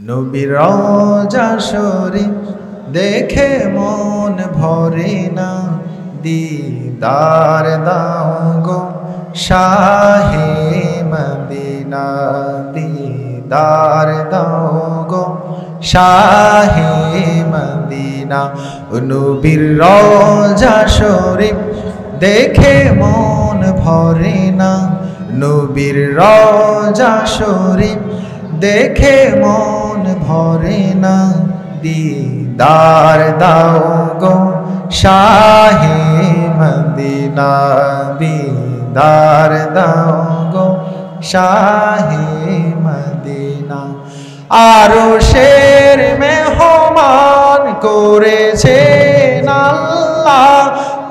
নবীর রওজা শরীফ দেখে মন ভরে না, দিদার দাও গো শাহে মদিনা, দিদার দাও গো শাহে মদিনা। নবীর রওজা শরীফ দেখে মন ভরে না, নবীর রওজা শরীফ দেখে মন ভরে না, দিদার দাও গো শাহে মদিনা, দিদার দাও গো শাহে মদিনা। আরশের মেহমান করেছেন আল্লাহ,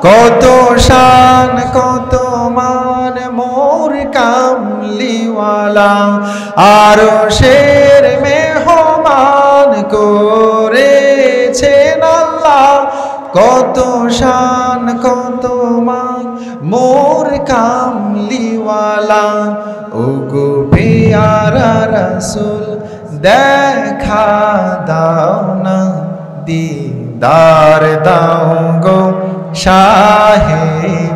কত শান কত মান মোর কামলিওয়ালা। আরশের মেহমান করেছেন আল্লাহ, কত শান কত মান মোর কামলিওয়ালা। ওগো পেয়ারা রাসূল দেখা দাও না, দিদার দাও গো শাহে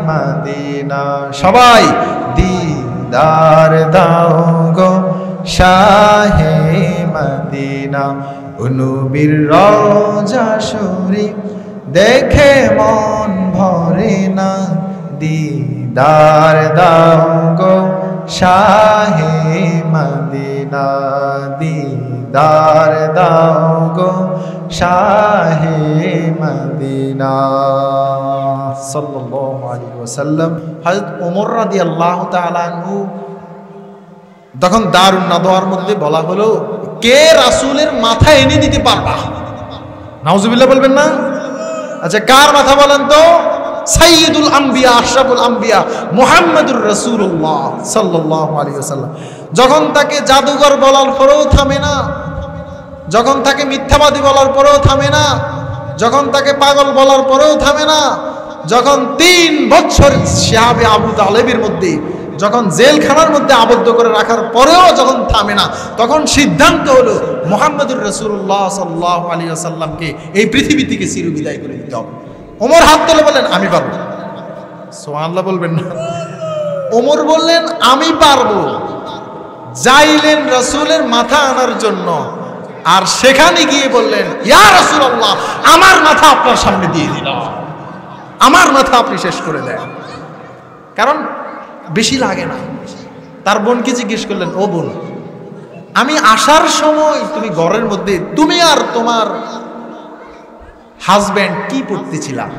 মদিনা। সবাই দিদার দাও গো শাহে মদিনা। নবীর রওজা শরীফ দেখে মন ভরে না, দিদার দাও গো শাহে মদিনা, দিদার দাও গো শাহে মদিনা। সাল্লাল্লাহু আলাইহি ওয়াসাল্লাম। হযরত ওমর রাদিয়াল্লাহু তাআলা আনহু তখন দারুন নাদওয়ার মধ্যে বলা হলো, কে রাসূলের মাথা এনে দিতে পারবা? নাউজুবিল্লাহ বলবেন না? আচ্ছা, কার মাথা বলেন তো? সাইয়্যিদুল আম্বিয়া, আশরাফুল আম্বিয়া মুহাম্মদুর রাসূলুল্লাহ সাল্লাল্লাহু আলাইহি ওয়াসাল্লাম। যখন তাকে জাদুঘর বলার পরেও থামে না, যখন তাকে মিথ্যাবাদী বলার পরেও থামে না, যখন তাকে পাগল বলার পরেও থামে না, যখন 3 বছর শাহাবে আবু তালেবের মধ্যে, যখন জেলখানার মধ্যে আবদ্ধ করে রাখার পরেও যখন থামে না, তখন সিদ্ধান্ত হলো মুহাম্মদুর রাসূলুল্লাহ সাল্লাল্লাহু আলাইহি ওয়াসাল্লামকে এই পৃথিবী থেকে চিরবিদায় করে দিতে হবে। ওমর হাত তুলে বলেন, আমি পারবো। সুবহানাল্লাহ বলবেন না? ওমর বললেন, আমি পারবো। যাইলেন রাসূলের মাথা আনার জন্য, আর সেখানে গিয়ে বললেন, ইয়া রাসূলুল্লাহ, আমার মাথা আপনার সামনে দিয়ে দিলাম, আমার মাথা আপনি শেষ করে দেন। কারণ বেশি লাগে না। তার বোনকে জিজ্ঞেস করলেন, ও বোন, আমি আসার সময় তুমি ঘরের মধ্যে তুমি আর তোমার হাজবেন্ড কি পড়তেছিলাম?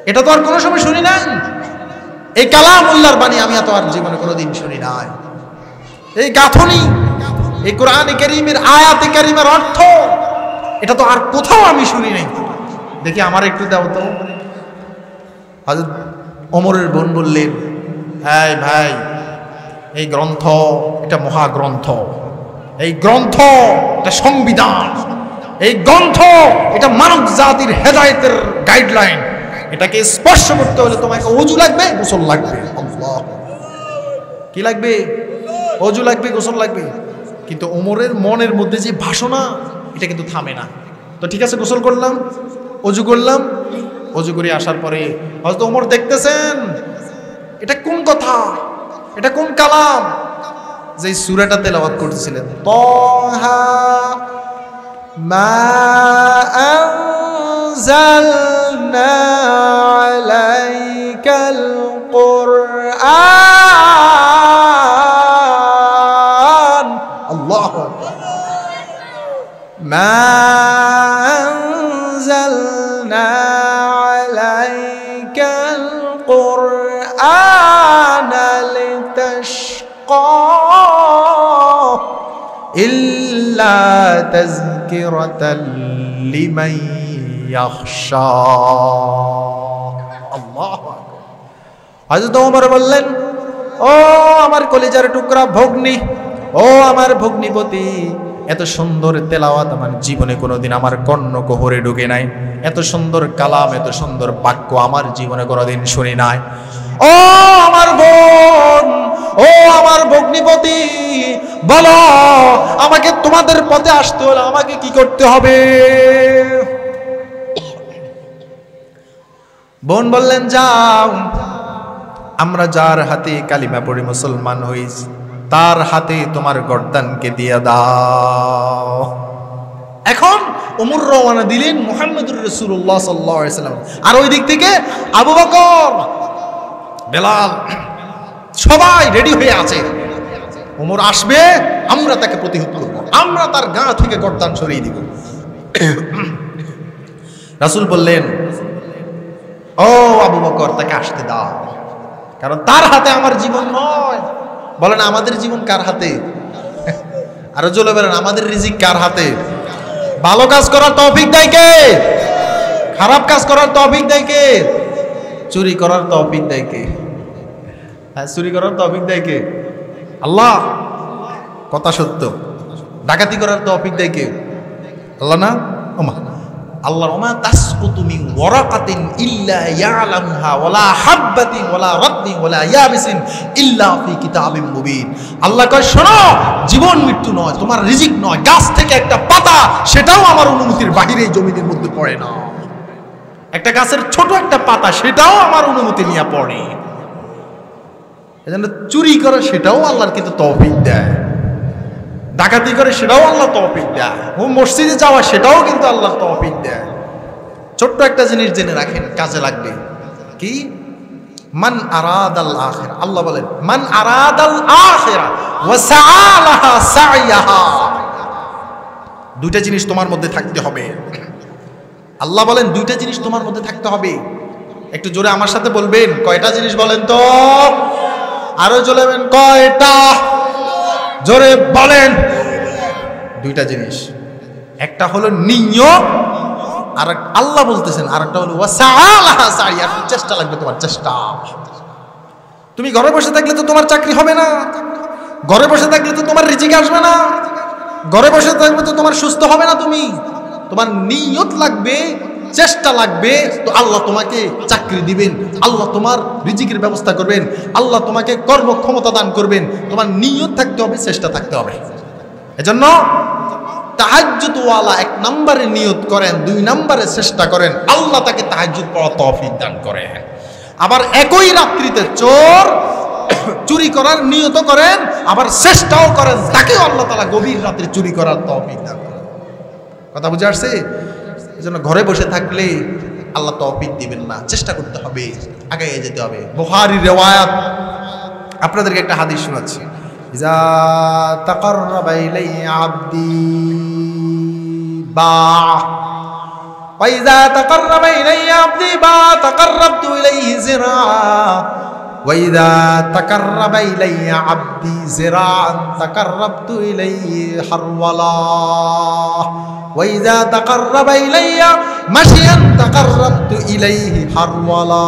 এটা তো আর কোনো সময় শুনি নাই। এই কালামুল্লাহর বাণী আমি এত আর জীবনে কোনোদিন শুনি নাই। এই গাঁথনি, এই কোরআনে কারীমের আয়াতে কারীমের অর্থ, এটা তো আর কোথাও আমি শুনি নাই। দেখি আমার একটু দাও তো। হযরত ওমরের বোন বললেন, হ্যাঁ ভাই, এই গ্রন্থ এটা মহাগ্রন্থ, এই গ্রন্থ এটা সংবিধান, এই গ্রন্থ এটা মানব জাতির হেদায়েতের গাইডলাইন। এটাকে স্পর্শ করতে হলে তোমাকে ওযু লাগবে, গোসল লাগবে। আল্লাহ, কি লাগবে? ওযু লাগবে, গোসল লাগবে। কিন্তু ওমরের মনের মধ্যে যে বাসনা, এটা কিন্তু থামে না। তো ঠিক আছে, গোসল করলাম, ওযু করলাম, ওযু করে আসার পরে হযরত ওমর দেখতেছেন এটা কোন কথা, এটা কোন কালাম, যে সূরাটা তেলাওয়াত করতেছিলেন, তাহা মা আনজালনা আলাইকাল কুরআন। আল্লাহু আকবার। মা আনজালনা আলাইকাল কুরআন লিতাশকা ইল্লা তাযকিরাতাল লিমান ইয়াখশা। আল্লাহু আকবার। হযরত ওমর বললেন, ও আমার কলিজার টুকরা ভগ্নী, ও আমার ভগ্নীপতি, এত সুন্দর তেলাওয়াত আমার জীবনে কোনোদিন আমার কর্ণকুহরে ঢুকে নাই, এত সুন্দর কালাম, এত সুন্দর বাক্য আমার জীবনে কোনোদিন শুনি নাই। ও আমার বোন, ও আমার ভগ্নিপতি, বলো আমাকে তোমাদের পথে আসতে হলে আমাকে কি করতে হবে? বোন বললেন, যাও, আমরা যার হাতে কালিমা পড়ে মুসলমান হয়েছি তার হাতে তোমার গর্দানকে দিয়ে দাও। এখন ওমর রওনা দিলেন মুহাম্মদুর রাসূলুল্লাহ সাল্লাল্লাহু আলাইহি ওয়াসাল্লাম, আর ওই দিক থেকে আবু বকর, বেলাল সবাই রেডি হয়ে আছে। ওমর আসবে, আমরা তাকে প্রতিহত করব, আমরা তার গা থেকে গর্দান সরিয়ে দিব। রাসূল বললেন, ও আবু বকর, তাকে আসতে দাও, কারণ তার হাতে আমার জীবন নয়। বলেন, আমাদের জীবন কার হাতে? আরো জোরে বলেন, আমাদের রিজিক কার হাতে? ভালো কাজ করার তৌফিক দেয় কে? খারাপ কাজ করার তৌফিক দেয় কে? চুরি করার তৌফিক দেয় কে? হ্যাঁ, চুরি করার তৌফিক দেয় কে? আল্লাহ। কথা সত্য। ডাকাতি করার তৌফিক দেয় কে? আল্লাহ না? ওমা আল্লাহ, ওমা তাসকুতু মিন ওয়ারাকাতিন ইল্লা ইয়ালামুহা ওয়ালা হাববাতিন ওয়ালা রাতবিন ওয়ালা ইয়াবিসিন ইল্লা ফি কিতাবিম মুবিন। আল্লাহ কয়, শোনো, জীবন মৃত্যু নয়, তোমার রিজিক নয়, গাছ থেকে একটা পাতা সেটাও আমার অনুমতির বাহিরে জমিনের মধ্যে পড়ে না। একটা গাছের ছোট একটা পাতা সেটাও আমার অনুমতি নিয়ে পড়ে। এজন্য চুরি করে সেটাও আল্লাহর কিন্তু তৌফিক দেয়, ডাকাতি করে সেটাও আল্লাহ তৌফিক দেয়, ও মসজিদে যাওয়া সেটাও কিন্তু আল্লাহ তৌফিক দেয়। ছোট্ট একটা জিনিস জেনে রাখেন, কাজে লাগবে। কি? মান আরাদাল আখিরা, আল্লাহ বলেন, মান আরাদাল আখিরা ওয়া সাআলাহা সাইয়াহা। দুইটা জিনিস তোমার মধ্যে থাকতে হবে। আল্লাহ বলেন, দুইটা জিনিস তোমার মধ্যে থাকতে হবে। একটু জোরে আমার সাথে বলবেন, কয়টা জিনিস বলেন তো? আরো জোরে বলেন, কয়টা? জোরে বলেন। দুইটা জিনিস, একটা হলো নিয়ত, আর আল্লাহ বলতেছেন, আর একটা হলো ওয়াসাআলাহা সাইয়া, চেষ্টা লাগবে, তোমার চেষ্টা। তুমি ঘরে বসে থাকলে তো তোমার চাকরি হবে না, ঘরে বসে থাকলে তো তোমার রিজিক আসবে না, ঘরে বসে থাকলে তো তোমার সুস্থ হবে না। তোমার নিয়ত লাগবে, চেষ্টা লাগবে, তো আল্লাহ তোমাকে চাকরি দিবেন, আল্লাহ তোমার রিজিকের ব্যবস্থা করবেন, আল্লাহ তোমাকে কর্মক্ষমতা দান করবেন। তোমার নিয়ত থাকতে হবে, চেষ্টা থাকতে হবে। এজন্য তাহাজ্জুদ ওয়ালা 1 নম্বরে নিয়ত করেন, 2 নম্বরে চেষ্টা করেন, আল্লাহ তাকে তাহাজ্জুদ পড়া তৌফিক দান করেন। আবার একই রাত্রিতে চোর চুরি করার নিয়ত করেন, আবার চেষ্টাও করেন, তাকেও আল্লাহ তাআলা গভীর রাতে চুরি করার তৌফিক দান করেন। কথা বুঝে আসছে? এজন্য ঘরে বসে থাকলে আল্লাহ তৌফিক দিবেন না, চেষ্টা করতে হবে, আগে যেতে হবে। বুখারীর রিওয়ায়াত, আপনাদেরকে একটা হাদিস শোনাচ্ছি। ইজা তাকাররাবা ইলাইয়া আবদি বা ওয়া ইজা তাকাররাবা ইলাইয়া আবদি বা তাকাররাবতু ইলাইহি জিরা ওয়া ইজা তাকাররাবা ইলাইয়া আবদি জিরাআন তাকাররাবতু ইলাইহি হারওয়ালা ওয়া ইজা তাকাররাবা ইলাইয়া মাশিয়ান তাকাররাবতু ইলাইহি হারওয়ালা।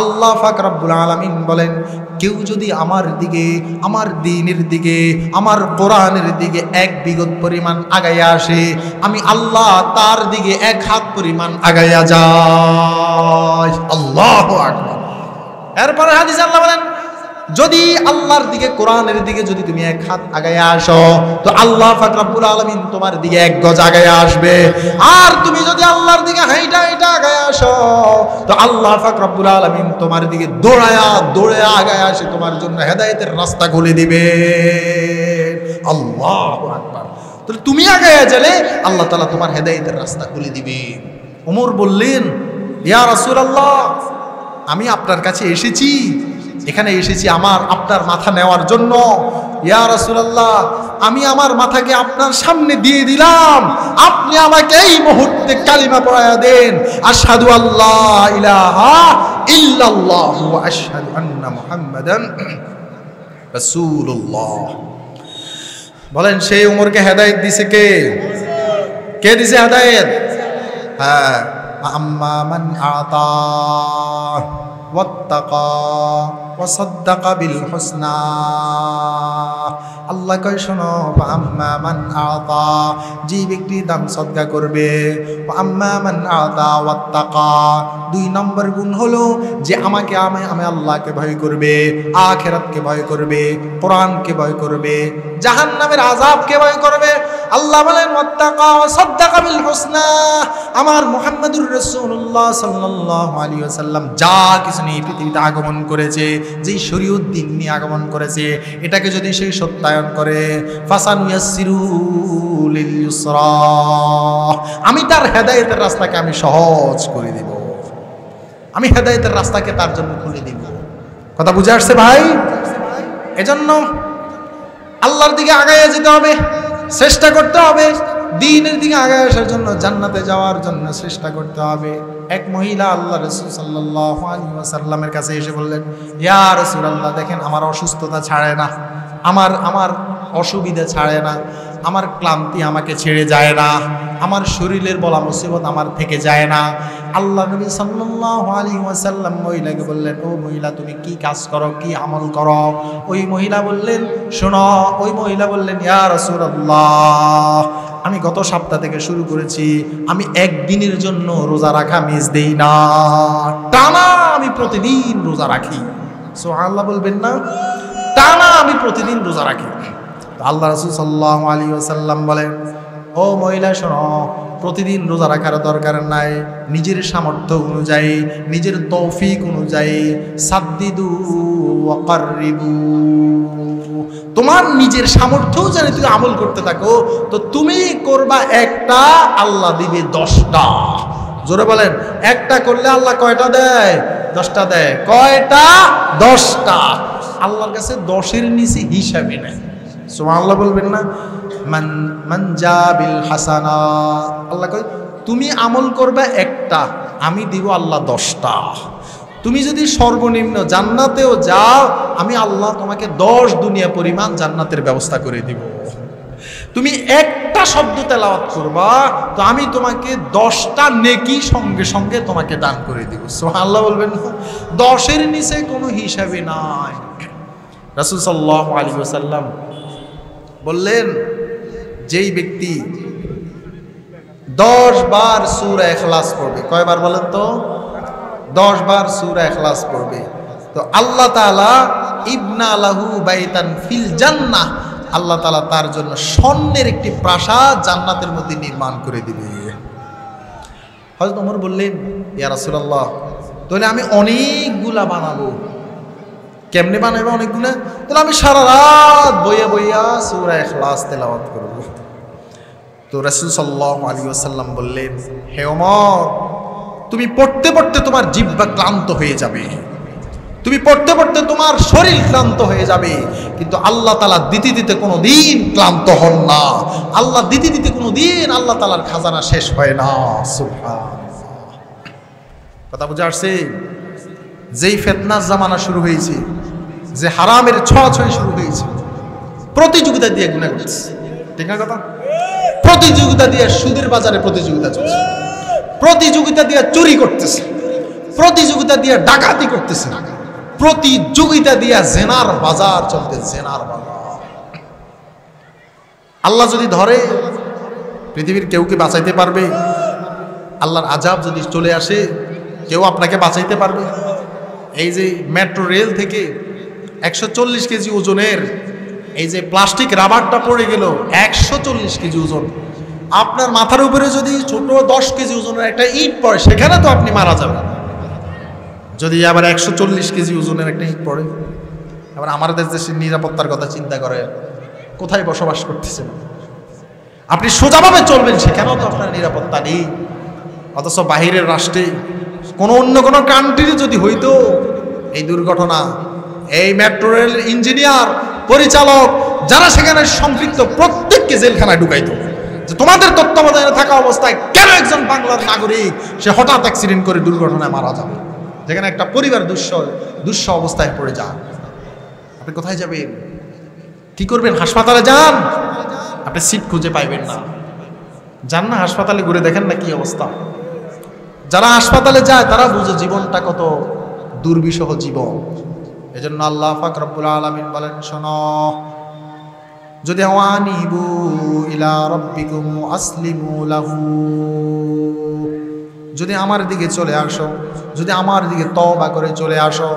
আল্লাহ পাক রব্বুল আলামিন বলেন, কেউ যদি আমার দিকে, আমার দ্বীনের দিকে, আমার কোরআনের দিকে 1 বিগত পরিমাণ আগাইয়া আসে, আমি আল্লাহ তার দিকে 1 হাত পরিমাণ আগাইয়া যাই। আল্লাহু আকবার। এরপরে হাদিসে আল্লাহ বলেন, যদি আল্লাহর দিকে, কোরআনের দিকে যদি তুমি 1 হাত আগাইয়া আসো, তো আল্লাহ পাক রব্বুল আলামিন তোমার দিকে 1 গজ আগাইয়া আসবে। আর তুমি যদি আল্লাহর দিকে হাইটা আগাইয়া আসো, তো আল্লাহ পাক রব্বুল আলামিন তোমার দিকে দৌড়ায়া আগাইয়া আসে, তোমার জন্য হেদায়েতের রাস্তা খুলে দিবে। আল্লাহু আকবার। তাহলে তুমি আগাইয়া গেলে আল্লাহ তাআলা তোমার হেদায়েতের রাস্তা খুলে দিবে। ওমর বললেন, ইয়া রাসূলুল্লাহ, আমি আপনার কাছে এসেছি, এখানে এসেছি আপনার মাথা নেওয়ার জন্য। ইয়া রাসূলুল্লাহ, আমি আমার মাথাকে আপনার সামনে দিয়ে দিলাম, আপনি আমাকে এই মুহূর্তে কালিমা পড়ায়া দেন, আশহাদু আল্লা ইলাহা ইল্লাল্লাহ ওয়া আশহাদু আন্না মুহাম্মাদান রাসূলুল্লাহ। বলেন, সেই ওমরকে হেদায়েত দিছে কে? কে দিছে হেদায়েত? হ্যাঁ, আম্মা মান আতা ওয়াত্তাকা ওয়া সাদ্দাকা বিল হুসনা। আল্লাহ কয় শোনো, আম্মা মান আতা, যে ব্যক্তি দান সদকা করবে, আম্মা মান আতা ওয়াত্তাকা, 2 নম্বর গুণ হলো যে আমাকে আমি আল্লাহকে ভয় করবে, আখিরাতকে ভয় করবে, কোরআনকে ভয় করবে, জাহান্নামের আযাবকে ভয় করবে। আল্লাহ বলেন ওয়াত্তাকা ওয়া সাদ্দাকা বিল হুসনা। আমার মুহাম্মদুর রাসূলুল্লাহ সাল্লাল্লাহু আলাইহি ওয়াসাল্লাম যা কিছু নিয়ে পৃথিবীতে আগমন করেছে, যেই শরীয়ত দিন নিয়ে আগমন করেছে, এটাকে যদি সে সত্যায়ন করে, ফাসানুয়াসসিরু লিল ইউসরা, আমি তার হেদায়েতের রাস্তাকে আমি সহজ করে দেব, আমি হেদায়েতের রাস্তাকে তার জন্য খুলে দেব। কথা বুঝে আসছে ভাই? এজন্য আল্লাহর দিকে আগায় যেতে হবে, চেষ্টা করতে হবে, দ্বীনের দিকে আগায় আসার জন্য, জান্নাতে যাওয়ার জন্য চেষ্টা করতে হবে। এক মহিলা আল্লাহ রাসূল সাল্লাল্লাহু আলাইহি ওয়াসাল্লামের কাছে এসে বললেন, ইয়া রাসূলুল্লাহ, দেখেন আমার অসুস্থতা ছাড়ে না, আমার অসুবিধা ছাড়ে না, আমার ক্লান্তি আমাকে ছেড়ে যায় না, আমার শরীরের বলা মুসিবত আমার থেকে যায় না। আল্লাহ নবী সাল্লাল্লাহু আলাইহি ওয়াসাল্লাম মহিলাকে বললেন, ও মহিলা, তুমি কি কাজ করো, কি আমল করো? ওই মহিলা বললেন, শোনো, ওই মহিলা বললেন, ইয়া রাসূলুল্লাহ, আমি গত সপ্তাহ থেকে শুরু করেছি, আমি একদিনের জন্য রোজা রাখা মিস দেই না, টানা আমি প্রতিদিন রোজা রাখি। সুবহানাল্লাহ বলবেন না? টানা আমি প্রতিদিন রোজা রাখি। আল্লাহ রাসূল সাল্লাল্লাহু আলাইহি ওয়াসাল্লাম বলেন, ও মহিলা শোনো, প্রতিদিন রোজা রাখার দরকার নাই, নিজের সামর্থ্য অনুযায়ী, নিজের তৌফিক অনুযায়ী, সাদ্দিদু ওয়া কাররিবু, তোমার নিজের সামর্থ্য জানি তুমি আমল করতে থাকো, তো তুমি করবা একটা, আল্লাহ দিবে 10টা। জোরে বলেন, একটা করলে আল্লাহ কয়টা দেয়? 10টা দেয়। কয়টা? 10টা। আল্লাহর কাছে 10-এর নিচে হিসাবে নেই। সুবহানাল্লাহ বলবেন না? মান জাবিল হাসানা, আল্লাহ কয় তুমি আমল করবে একটা, আমি দিব আল্লাহ 10টা। তুমি যদি সর্বনিম্ন জান্নাতেও যাও, আমি আল্লাহ তোমাকে 10 দুনিয়া পরিমাণ জান্নাতের ব্যবস্থা করে দিব। তুমি একটা শব্দ তেলাওয়াত করবা, তো আমি তোমাকে 10টা নেকি সঙ্গে সঙ্গে তোমাকে দান করে দিব। সুবহানাল্লাহ বলবেন না? 10-এর নিচে কোনো হিসাবে নাই। রাসূল সাল্লাল্লাহু আলাইহি ওয়াসাল্লাম বললেন, যেই ব্যক্তি 10 বার সূরা ইখলাস পড়বে, কয়বার বলেন তো? 10 বার সূরা ইখলাস পড়বে, তো আল্লাহ তাআলা ইবনা লাহু বাইতান ফিল জান্নাহ, আল্লাহ তাআলা তার জন্য স্বর্ণের একটি প্রাসাদ জান্নাতের মধ্যে নির্মাণ করে দিবে। হযরত ওমর বললেন, ইয়া রাসূলুল্লাহ, তাহলে আমি অনেকগুলা বানাবো। কেমনে বানাবো অনেকগুলা? তাহলে আমি সারা রাত বইয়া বইয়া সূরা ইখলাস তেলাওয়াত করব। তো রাসূল সাল্লাল্লাহু আলাইহি ওয়াসাল্লাম বললেন, হে ওমর, তুমি পড়তে পড়তে তোমার জিহ্বা ক্লান্ত হয়ে যাবে, তুমি পড়তে পড়তে তোমার শরীর ক্লান্ত হয়ে যাবে, কিন্তু আল্লাহ তাআলা দিতে দিতে কোনো দিন ক্লান্ত হন না। আল্লাহ দিতে দিতে কোনো দিন আল্লাহ তাআলার খাজানা শেষ হয় না। সুবহানাল্লাহ। কথা বুঝে আসছে? যেই ফিতনার জামানা শুরু হয়েছে, যে হারামের ছোঁয়াছুঁয়ি শুরু হয়েছে, প্রতিযোগিতা দিয়ে গুনাহ করছে, ঠিক না কথা? প্রতিযোগিতা দিয়ে সুদের বাজারে প্রতিযোগিতা চলছে, প্রতিযোগিতা দিয়ে চুরি করতেছে, প্রতিযোগিতা দিয়ে ডাকাতি করতেছে, প্রতিযোগিতা দিয়ে জেনার বাজার চলতেছে, জেনার বাজার। আল্লাহ যদি ধরে, পৃথিবীর কেউ কি বাঁচাইতে পারবে? আল্লাহর আযাব যদি চলে আসে, কেউ আপনাকে বাঁচাইতে পারবে? এই যে মেট্রো রেল থেকে 140 কেজি ওজনের এই যে প্লাস্টিক রাবারটা পড়ে গেল, 140 কেজি ওজন, আপনার মাথার উপরে যদি ছোট 10 কেজি ওজনের একটা ইট পড়ে, সেখানে তো আপনি মারা যাবেন। যদি আবার 140 কেজি ওজনের একটা ইট পড়ে, আবার আমাদের দেশের নিরাপত্তার কথা চিন্তা করে, কোথায় বসবাস করতেছেন আপনি? সোজাভাবে চলবেন, সেখানেও তো আপনার নিরাপত্তা নেই। অথচ বাহিরের রাষ্ট্রে কোনো অন্য কোনো কান্ট্রিতে যদি হইতো এই দুর্ঘটনা, এই মেট্রো রেল ইঞ্জিনিয়ার, পরিচালক, যারা সেখানে সম্পৃক্ত, প্রত্যেককে জেলখানায় ঢুকাইতো। যে তোমাদের তত্ত্বাবধানে থাকা অবস্থায় কেন একজন বাংলার নাগরিক সে হঠাৎ অ্যাক্সিডেন্ট করে দুর্ঘটনায় মারা যাবে, যেখানে একটা পরিবার দুঃস্ব অবস্থায় পড়ে যায়। আপনি কোথায় যাবেন? কি করবেন? হাসপাতালে যান, আপনি সিট খুঁজে পাইবেন না। যান না হাসপাতালে, ঘুরে দেখেন না কি অবস্থা। যারা হাসপাতালে যায় তারা বুঝে জীবনটা কত দুর্বিষহ জীবন। এজন্য আল্লাহ পাক রব্বুল আলামিন বলেন, শোনো, যদি আনিবু ইলা রাব্বিকুম আসলিমু লাহু, যদি আমার দিকে চলে আসো, যদি আমার দিকে তওবা করে চলে আসো,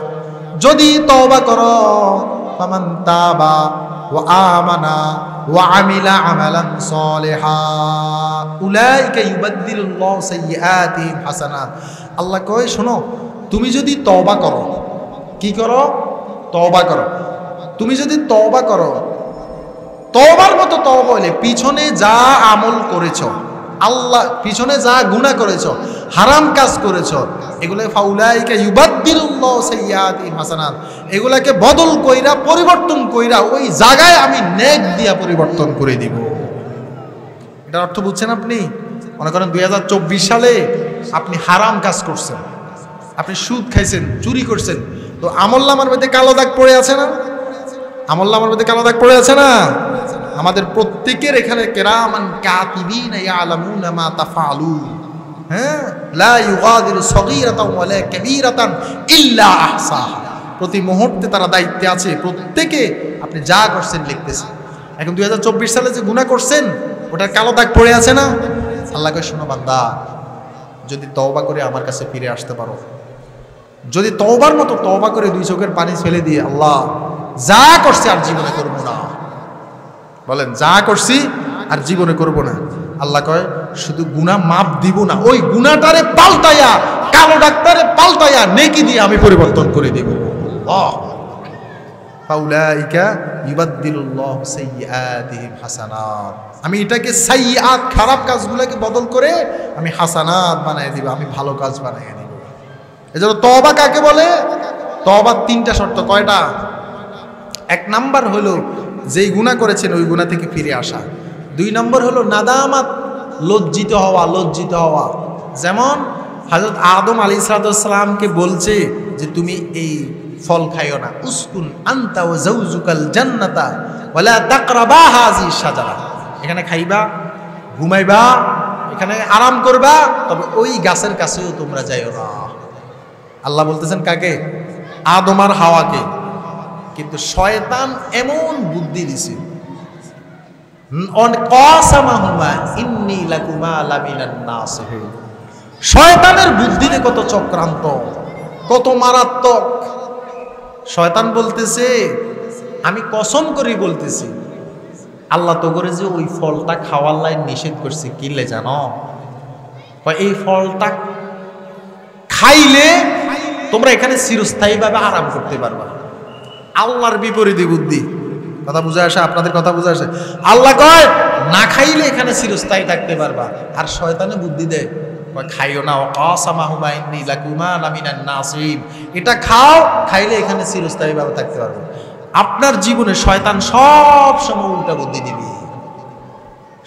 যদি তওবা করো, ফামান তাবা ওয়া আমানা ওয়া আমিলা আমালান সালিহা উলাইকা ইউবাদদিলুল্লাহু সাইয়্যাতিহিম হাসানাত। আল্লাহ কয়, শোনো, তুমি যদি তওবা করো, কি করো? তওবা করো। তুমি যদি তওবা করো, তওবার মতো তওবা হইলে পিছনে যা আমল করেছো, আল্লাহ পিছনে যা গুনাহ করেছো, হারাম কাজ করেছো, এগুলো ফাউলাইকা ইউবাদদিলুল্লাহু সাইয়্যাতিহিম হাসানাত, এগুলাকে বদল কইরা পরিবর্তন কইরা ওই জায়গায় আমি নেক দিয়া পরিবর্তন করে দিব। এটার অর্থ বুঝছেন আপনি? মনে করেন 2024 সালে আপনি হারাম কাজ করছেন, আপনি সুদ খাইছেন, চুরি করছেন, তো আমলনামার মধ্যে কালো দাগ পড়ে আছে না? আমলনামার মধ্যে কালো দাগ পড়ে আছে না? আমাদের প্রত্যেকের এখানে কিরামান কাতিবিন ইয়ালামুনা মা তাফআলুন, হ্যাঁ, লা ইউগাদিরু সগীরাতান ওয়ালা কাবীরাতান ইল্লা আহসাহা, প্রতি মুহূর্তে তারা দায়িত্বে আছে, প্রত্যেকে আপনি যা করছেন লিখতেছে। এখন 2024 সালে যে গুনাহ করছেন ওটার কালো দাগ পড়ে আছে না? আল্লাহকে, শোনো বান্দা, যদি তওবা করে আমার কাছে ফিরে আসতে পারো, যদি তওবার মতো তওবা করে দুই চোখের পানি ফেলে দিয়ে আল্লাহ যা করছি আর জীবনে করব না, বলেন যা করছি আর জীবনে করব না, আল্লাহ কয় শুধু গুনাহ মাপ দিব না, ওই গুনাহটারে পাল্টায়া, কালো ডাক্তারে পাল্টায়া নেকি দিয়ে আমি পরিবর্তন করে দেব। ফাউলাইকা ইউবাদদিলুল্লাহু সাইয়্যাতিহিম হাসানাত, আমি এটাকে সাইয়্যাত, খারাপ কাজগুলোকে বদল করে আমি হাসানাত বানায় দিব, আমি ভালো কাজ বানায় দিব। এজন্য তওবা কাকে বলে? তওবার 3টা শর্ত। কয়টা? 1 নাম্বার হলো যেই গুনাহ করেছেন ওই গুনাহ থেকে ফিরে আসা। 2 নম্বর হলো নাদামাত, লজ্জিত হওয়া, লজ্জিত হওয়া। যেমন হযরত আদম আলাইহিস সালামকে বলছে যে তুমি এই ফল খাইও না, উসকুন আনতা ওয়া যাওজুকাল জান্নাতা ওয়ালা তাকরাবা হাযিহিশ শাজারা, এখানে খাইবা, ঘুমাইবা, এখানে আরাম করবা, তবে ওই গাছের কাছেও তোমরা যাইও না। আল্লাহ বলতেছেন কাকে? আদম আর হাওয়াকে। কিন্তু শয়তান এমন বুদ্ধি দিছে, শয়তানের বুদ্ধিতে কত চক্রান্ত, কত মারাত্মক। শয়তান বলতেছে, আমি কসম করি বলতেছি, আল্লাহ তো করে যে ওই ফলটা খাওয়ার লাইন নিষেধ করছে, কিনলে জানো? এই ফলটা খাইলে তোমরা এখানে চিরস্থায়ীভাবে আরাম করতে পারবা। আল্লাহর বিপরীতে বুদ্ধি। কথা বুঝে আসে? আপনাদের কথা বুঝে আসে? আল্লাহ কয় না খাইলে এখানে চিরস্থায়ী থাকতে পারবা, আর শয়তানে বুদ্ধি দেয় খাইও না, অকাসামাহুমা ইন্নী লাকুমা লামিনান নাসিহিন, এটা খাও, খাইলে এখানে চিরস্থায়ীভাবে থাকতে পারবে। আপনার জীবনে শয়তান সব সময় উল্টা বুদ্ধি দিবে।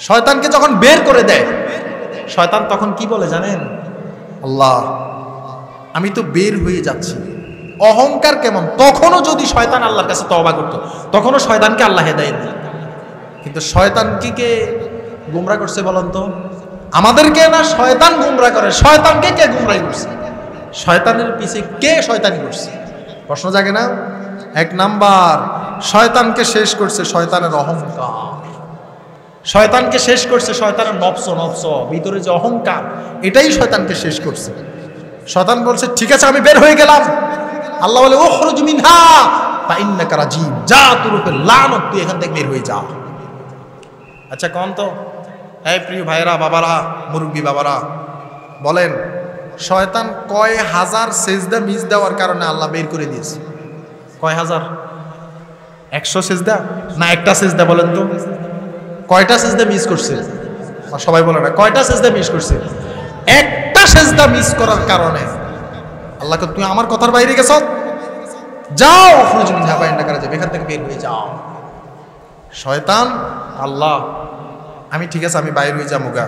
শয়তানকে যখন বের করে দেয়, শয়তান তখন কি বলে জানেন? আল্লাহ, আমি তো বের হয়ে যাচ্ছি। অহংকার কেমন? তখনও যদি শয়তান আল্লাহর কাছে তওবা করতো, তখনও শয়তানকে আল্লাহ হেদায়েত দেয়। কিন্তু শয়তান কে গুমরা করছে বলেন তো? আমাদেরকে না শয়তান গুমরা করে। শয়তানকে কে গুমরাই করছে? শয়তানের পিছে কে শয়তানি করছে? প্রশ্ন জাগে না? 1 নাম্বার, শয়তানকে শেষ করছে শয়তানের অহংকার। শয়তানকে শেষ করছে শয়তানের নফস, ভিতরে যে অহংকার, এটাই শয়তানকে শেষ করছে। শয়তান বলছে ঠিক আছে আমি বের হয়ে গেলাম। আল্লাহ বলে উখরুজ মিনহা ফাইন্নাকা রাজিম, যা, তোর উপর লানত, তুই এখান থেকে বের হয়ে যা। আচ্ছা কোন তো, এই প্রিয় ভাইরা, বাবারা, মুরব্বী বাবারা, বলেন শয়তান কয় হাজার সেজদা মিস দেওয়ার কারণে আল্লাহ বের করে দিয়েছে? কয় হাজার? 100 সেজদা না একটা সেজদা? বলেন তো কয়টা সেজদা মিস করছে? সবাই বলে না, কয়টা সেজদা মিস করছে? একটা সেজদা মিস করার কারণে আল্লাহকে, তুই আমার কথার বাইরে গেছ, যাও, উখরুজ মিনহা ফাইন্নাকা রাজিম, এখান থেকে বের হয়ে যাও। শয়তান আল্লাহ, আমি ঠিক আছে আমি বাইরে হয়ে যাবো গা,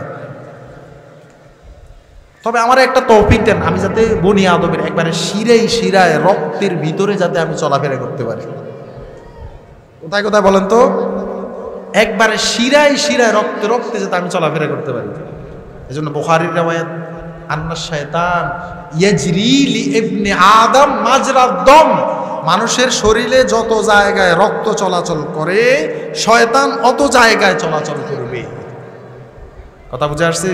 তবে আমার একটা তৌফিক দেন, আমি যাতে বনি আদমের একবারে শিরায় রক্তের ভিতরে যাতে আমি চলাফেরা করতে পারি। কোথায় কোথায় বলেন তো? একবারে শিরায় রক্তে যাতে আমি চলাফেরা করতে পারি। এই জন্য বুখারীর রিওয়ায়াত, আন্না শয়তান ইয়াজরি লি ইবনে আদম মাজরাদ দম, মানুষের শরীরে যত জায়গায় রক্ত চলাচল করে শয়তান অত জায়গায় চলাচল করবে। কথা বুঝে আসছে?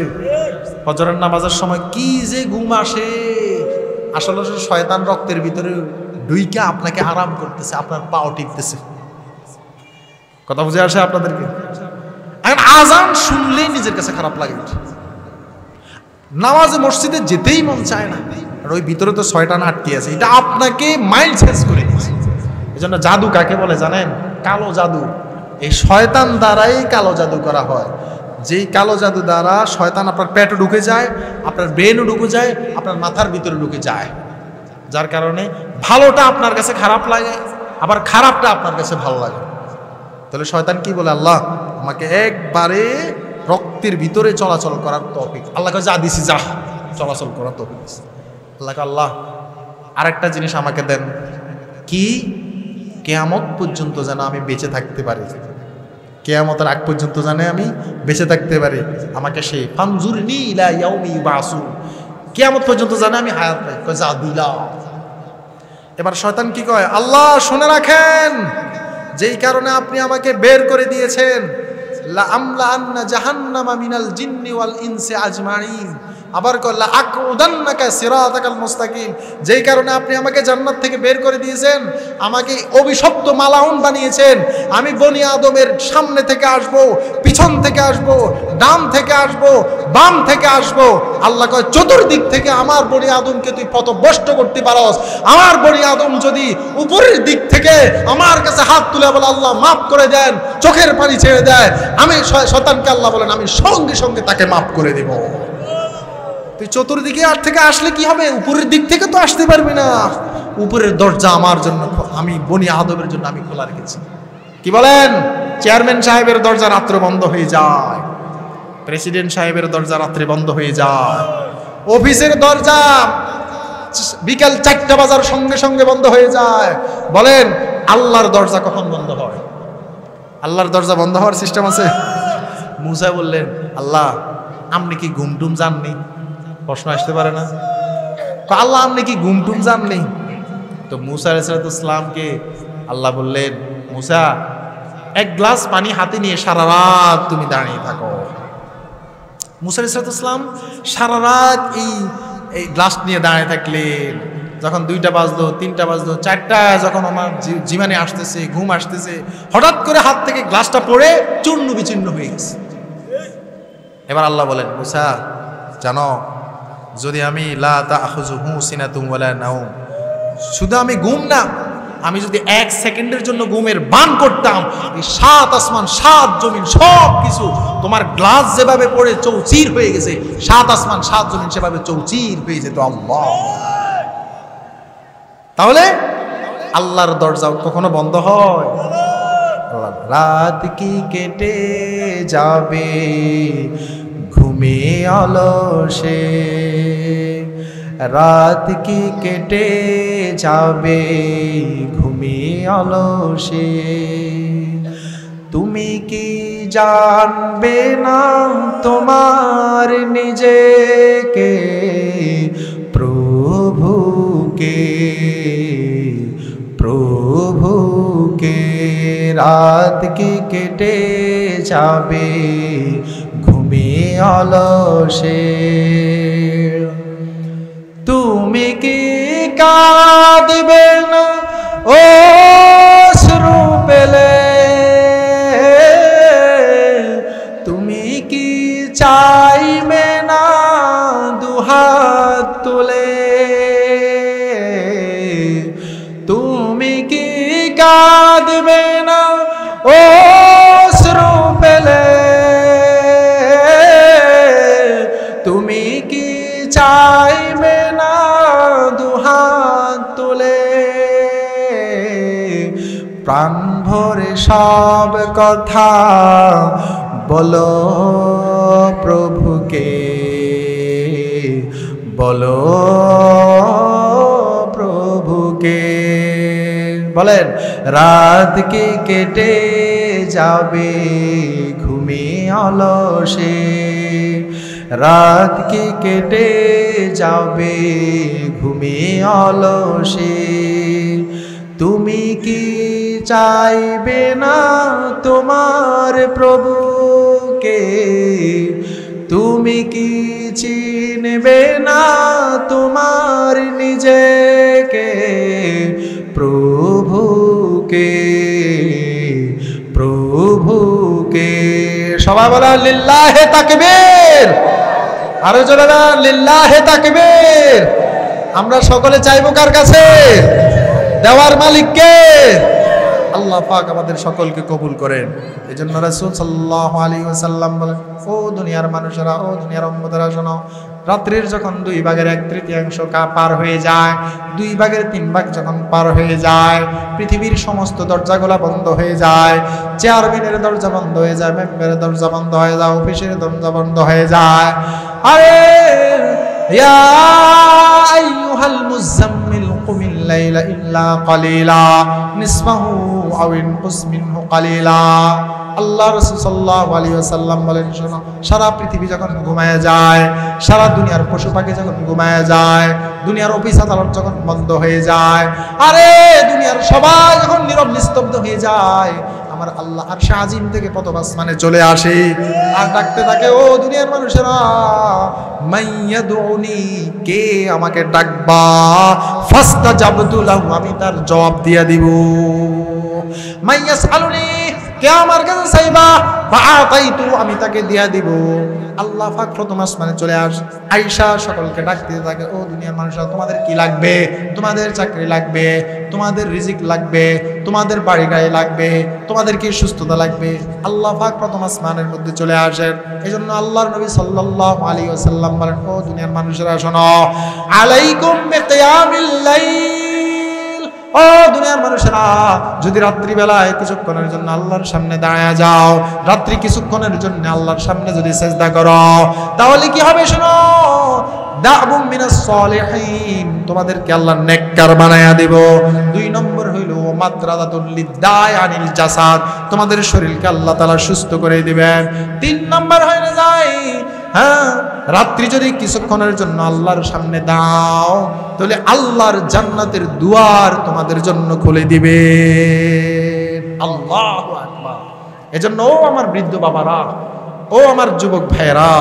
ফজরের নামাজের সময় কি যে ঘুম আসে, আসলে শয়তান রক্তের ভিতরে ঢুইকা আপনাকে আরাম করতেছে, আপনার পাও টিপতেছে। কথা বুঝে আসে আপনাদেরকে? এখন আজান শুনলেই নিজের কাছে খারাপ লাগে, নামাজে মসজিদে যেতেই মন চায় না, আর ওই ভিতরে তো শয়তান আটকে আছে, এটা আপনাকে মাইন্ড চেঞ্জ করে দিয়েছে। এই জন্য জাদু কাকে বলে জানেন? কালো জাদু। এই শয়তান দ্বারাই কালো জাদু করা হয়। যেই কালো জাদু দ্বারা শয়তান আপনার পেটে ঢুকে যায়, আপনার ব্রেনও ঢুকে যায়, আপনার মাথার ভিতরে ঢুকে যায়, যার কারণে ভালোটা আপনার কাছে খারাপ লাগে, আবার খারাপটা আপনার কাছে ভালো লাগে। তাহলে শয়তান কি বলে? আল্লাহ আমাকে একবারে রক্তের ভিতরে চলাচল করার তৌফিক, আল্লাহকে যা দিছি যা চলাচল করার তৌফিক দিছি। আল্লাহকে আল্লাহ আরেকটা জিনিস আমাকে দেন, কি? কিয়ামত পর্যন্ত যেন আমি বেঁচে থাকতে পারি, কিয়ামতের আগ পর্যন্ত জানে আমি বেঁচে থাকতে পারি, আমাকে সেই ফানজুরনি ইলা ইয়াউমি ইউবাসুন, কিয়ামত পর্যন্ত জানে আমি হায়াত পাই। কয় যা দিলাম। এবার শয়তান কি কয়? আল্লাহ শুনে রাখেন, যেই কারণে আপনি আমাকে বের করে দিয়েছেন, লা আমলা আন্না জাহান্নামা মিনাল জিন্নি ওয়াল ইনসি আজমাইন, আবার কয় লা আকউদান্নাকা সিরাতাকাল মুস্তাকিম, যেই কারণে আপনি আমাকে জান্নাত থেকে বের করে দিয়েছেন, আমাকে অভিশপ্ত মালাউন বানিয়েছেন, আমি বনি আদমের সামনে থেকে আসব, পিছন থেকে আসব, ডান থেকে আসব, বাম থেকে আসব। আল্লাহ কয় চতুর্দিক থেকে আমার বনি আদমকে তুই পথভ্রষ্ট করতে পারস। আমার বনি আদম যদি উপরের দিক থেকে আমার কাছে হাত তুলে বলে আল্লাহ মাফ করে দেন, চোখের পানি ছেড়ে দেয়, আমি শয়তানকে আল্লাহ বলেন আমি সঙ্গে সঙ্গে তাকে মাফ করে দেব। তুই চতুর্দিকে আর থেকে আসলে কি হবে? উপরের দিক থেকে তো আসতে পারবি না, উপরের দরজা আমার জন্য, আমি বনি আদমের জন্য আমি খোলা রেখেছি। কি বলেন? চেয়ারম্যান সাহেবের দরজা রাত্রে বন্ধ হয়ে যায়, প্রেসিডেন্ট সাহেবের দরজা রাত্রে বন্ধ হয়ে যায়, অফিসের দরজা বিকাল 4টা বাজার সঙ্গে সঙ্গে বন্ধ হয়ে যায়। বলেন আল্লাহর দরজা কখন বন্ধ হয়? আল্লাহর দরজা বন্ধ হওয়ার সিস্টেম আছে? মুসা বললেন আল্লাহ আপনি কি ঘুমটুম জাননি? প্রশ্ন আসতে পারে না? আল্লাহ আপনি কি ঘুমটুম জাননি? তো মুসা আলাইহিস সালামকে আল্লাহ বললেন, মুসা এক গ্লাস পানি হাতে নিয়ে সারা রাত তুমি দাঁড়িয়ে থাকো। মুসা আলাইহিস সালাম সারা রাত এই গ্লাস নিয়ে দাঁড়িয়ে থাকলেন। যখন 2টা বাজলো, 3টা বাজলো, 4টা যখন আমার জীবনে আসতেছে, ঘুম আসতেছে, হঠাৎ করে হাত থেকে গ্লাসটা পড়ে চূর্ণ বিচূর্ণ হয়ে গেছে। এবার আল্লাহ বলেন, মুসা জানো যদি আমি লা তাখুযুহু সিনাতুম ওয়ালা নাওম, শুধু আমি ঘুম না, আমি যদি 1 সেকেন্ডের জন্য ঘুমের বান করতাম, এই 7 আসমান 7 জমিন সব কিছু তোমার গ্লাস যেভাবে পড়ে চৌচির হয়ে গেছে, 7 আসমান 7 জমিন সেভাবে চৌচির হয়ে যেত। আল্লাহ, তাহলে আল্লাহর দরজা কখনো বন্ধ হয়? রাত কি কেটে যাবে ঘুমে অলসে, রাত কি কেটে যাবে ঘুমে অলসে, তুমি কি জানবে না তোমার নিজেকে প্রভুকে, প্রভুকে, রাত কি কেটে যাবে ঘুমে অলসে, তুমি কি কাঁদবে না অশ্রু পেলে, তুমি কি চাইবে না দুহাত তুলে, তুমি কি কাঁদবে না অশ্রু পেলে, তুমি কি চাইবে না দুহাত তুলে, প্রাণ ভরে সব কথা বলো প্রভুকে, বলো প্রভুকে। বলেন রাত কি কেটে যাবে ঘুমে অলসে, রাত কি কেটে যাবে ঘুমিয়ে অলসে, তুমি কি চাইবে না তোমার প্রভুকে, তুমি কি চিনবে না তোমার নিজেকে, প্রভুকে প্রভুকে। সবাই বলা লিল্লাহে তাকবীর, আরো জোরে না লিল্লাহে তাকবীর। আমরা সকলে চাইবো কার কাছে? দেওয়ার মালিককে। আল্লাহ পাক আমাদের সকলকে কবুল করেন। এই জন্য রাসূল সাল্লাল্লাহু আলাইহি ওয়াসাল্লাম বলেন, ও দুনিয়ার মানুষেরা, ও দুনিয়ার উম্মতেরা শোনো, রাত্রির যখন 2/3 পার হয়ে যায়, 2/3 যখন পার হয়ে যায়, পৃথিবীর সমস্ত দরজাগুলো বন্ধ হয়ে যায়, চেয়ারম্যানের দরজা বন্ধ হয়ে যায়, মেম্বারের দরজা বন্ধ হয়ে যায়, অফিসের দরজা বন্ধ হয়ে যায়। আরে ইয়া আইয়ুহাল মুযাম্মিল কুমিল লাইলা ইল্লা কালিলা নিসফাহু আও ইনকুস মিনহু কালিলা। আল্লাহ রাসূল সাল্লাল্লাহু আলাইহি ওয়াসাল্লাম বলেন, শোনো, সারা পৃথিবী যখন ঘুমায় যায়, সারা দুনিয়ার পশু পাখি যখন ঘুমায় যায়, দুনিয়ার অফিস আদালত যখন বন্ধ হয়ে যায়, আরে দুনিয়ার সবাই যখন নীরব নিস্তব্ধ হয়ে যায়, আমার আল্লাহ আরশে আজিম থেকে প্রথম আসমানে চলে আসে আর ডাকতে থাকে, ও দুনিয়ার মানুষেরা, মাইয়াদউনি, কে আমাকে ডাকবা, ফাস্তাজাবতু লাহু, আমি তার জবাব দিয়ে দিব। মাইয়াসআলুনি, কে আমার কাছে চাইবা, ফাআতাইতু, আমি তাকে দিয়া দিব। আল্লাহ পাক প্রথম আসমানে চলে আসে, আয়েশা সকলকে ডাকতে থাকে, ও দুনিয়ার মানুষরা, তোমাদের কি লাগবে? তোমাদের চাকরি লাগবে, তোমাদের রিজিক লাগবে, তোমাদের বাড়ি গাড়ি লাগবে, তোমাদের কি সুস্থতা লাগবে? আল্লাহ পাক প্রথম আসমানের মধ্যে চলে আসেন। এই জন্য আল্লাহর নবী সাল্লাল্লাহু আলাইহি ওয়াসাল্লাম বলেন, ও দুনিয়ার মানুষেরা শোনো, আলাইকুম বিকিয়ামিল লাইল, ও দুনিয়ার মানুষেরা, যদি রাত্রিবেলায় কিছুক্ষণের জন্য আল্লাহর সামনে দাঁড়ায় যাও, রাত্রি কিছুক্ষণের জন্য আল্লাহর সামনে যদি সিজদা করো, তাহলে কি হবে শোনো, দাবুম মিনাস সালিহিন, তোমাদেরকে আল্লাহ নেককার বানায়া দেব। 2 নম্বর হইল মাত্রাদাতুল লিদায় আনিল জাসাদ, তোমাদের শরীরকে আল্লাহ তাআলা সুস্থ করে দিবেন। 3 নম্বর হয়ে যায়, হ্যাঁ, রাত্রি যদি কিছুক্ষণের জন্য আল্লাহর সামনে দাও, তাহলে আল্লাহর জান্নাতের দুয়ার তোমাদের জন্য খুলে দিবে। আল্লাহু আকবার। এজন্য ও আমার বৃদ্ধ বাবারা, ও আমার যুবক ভাইয়েরা,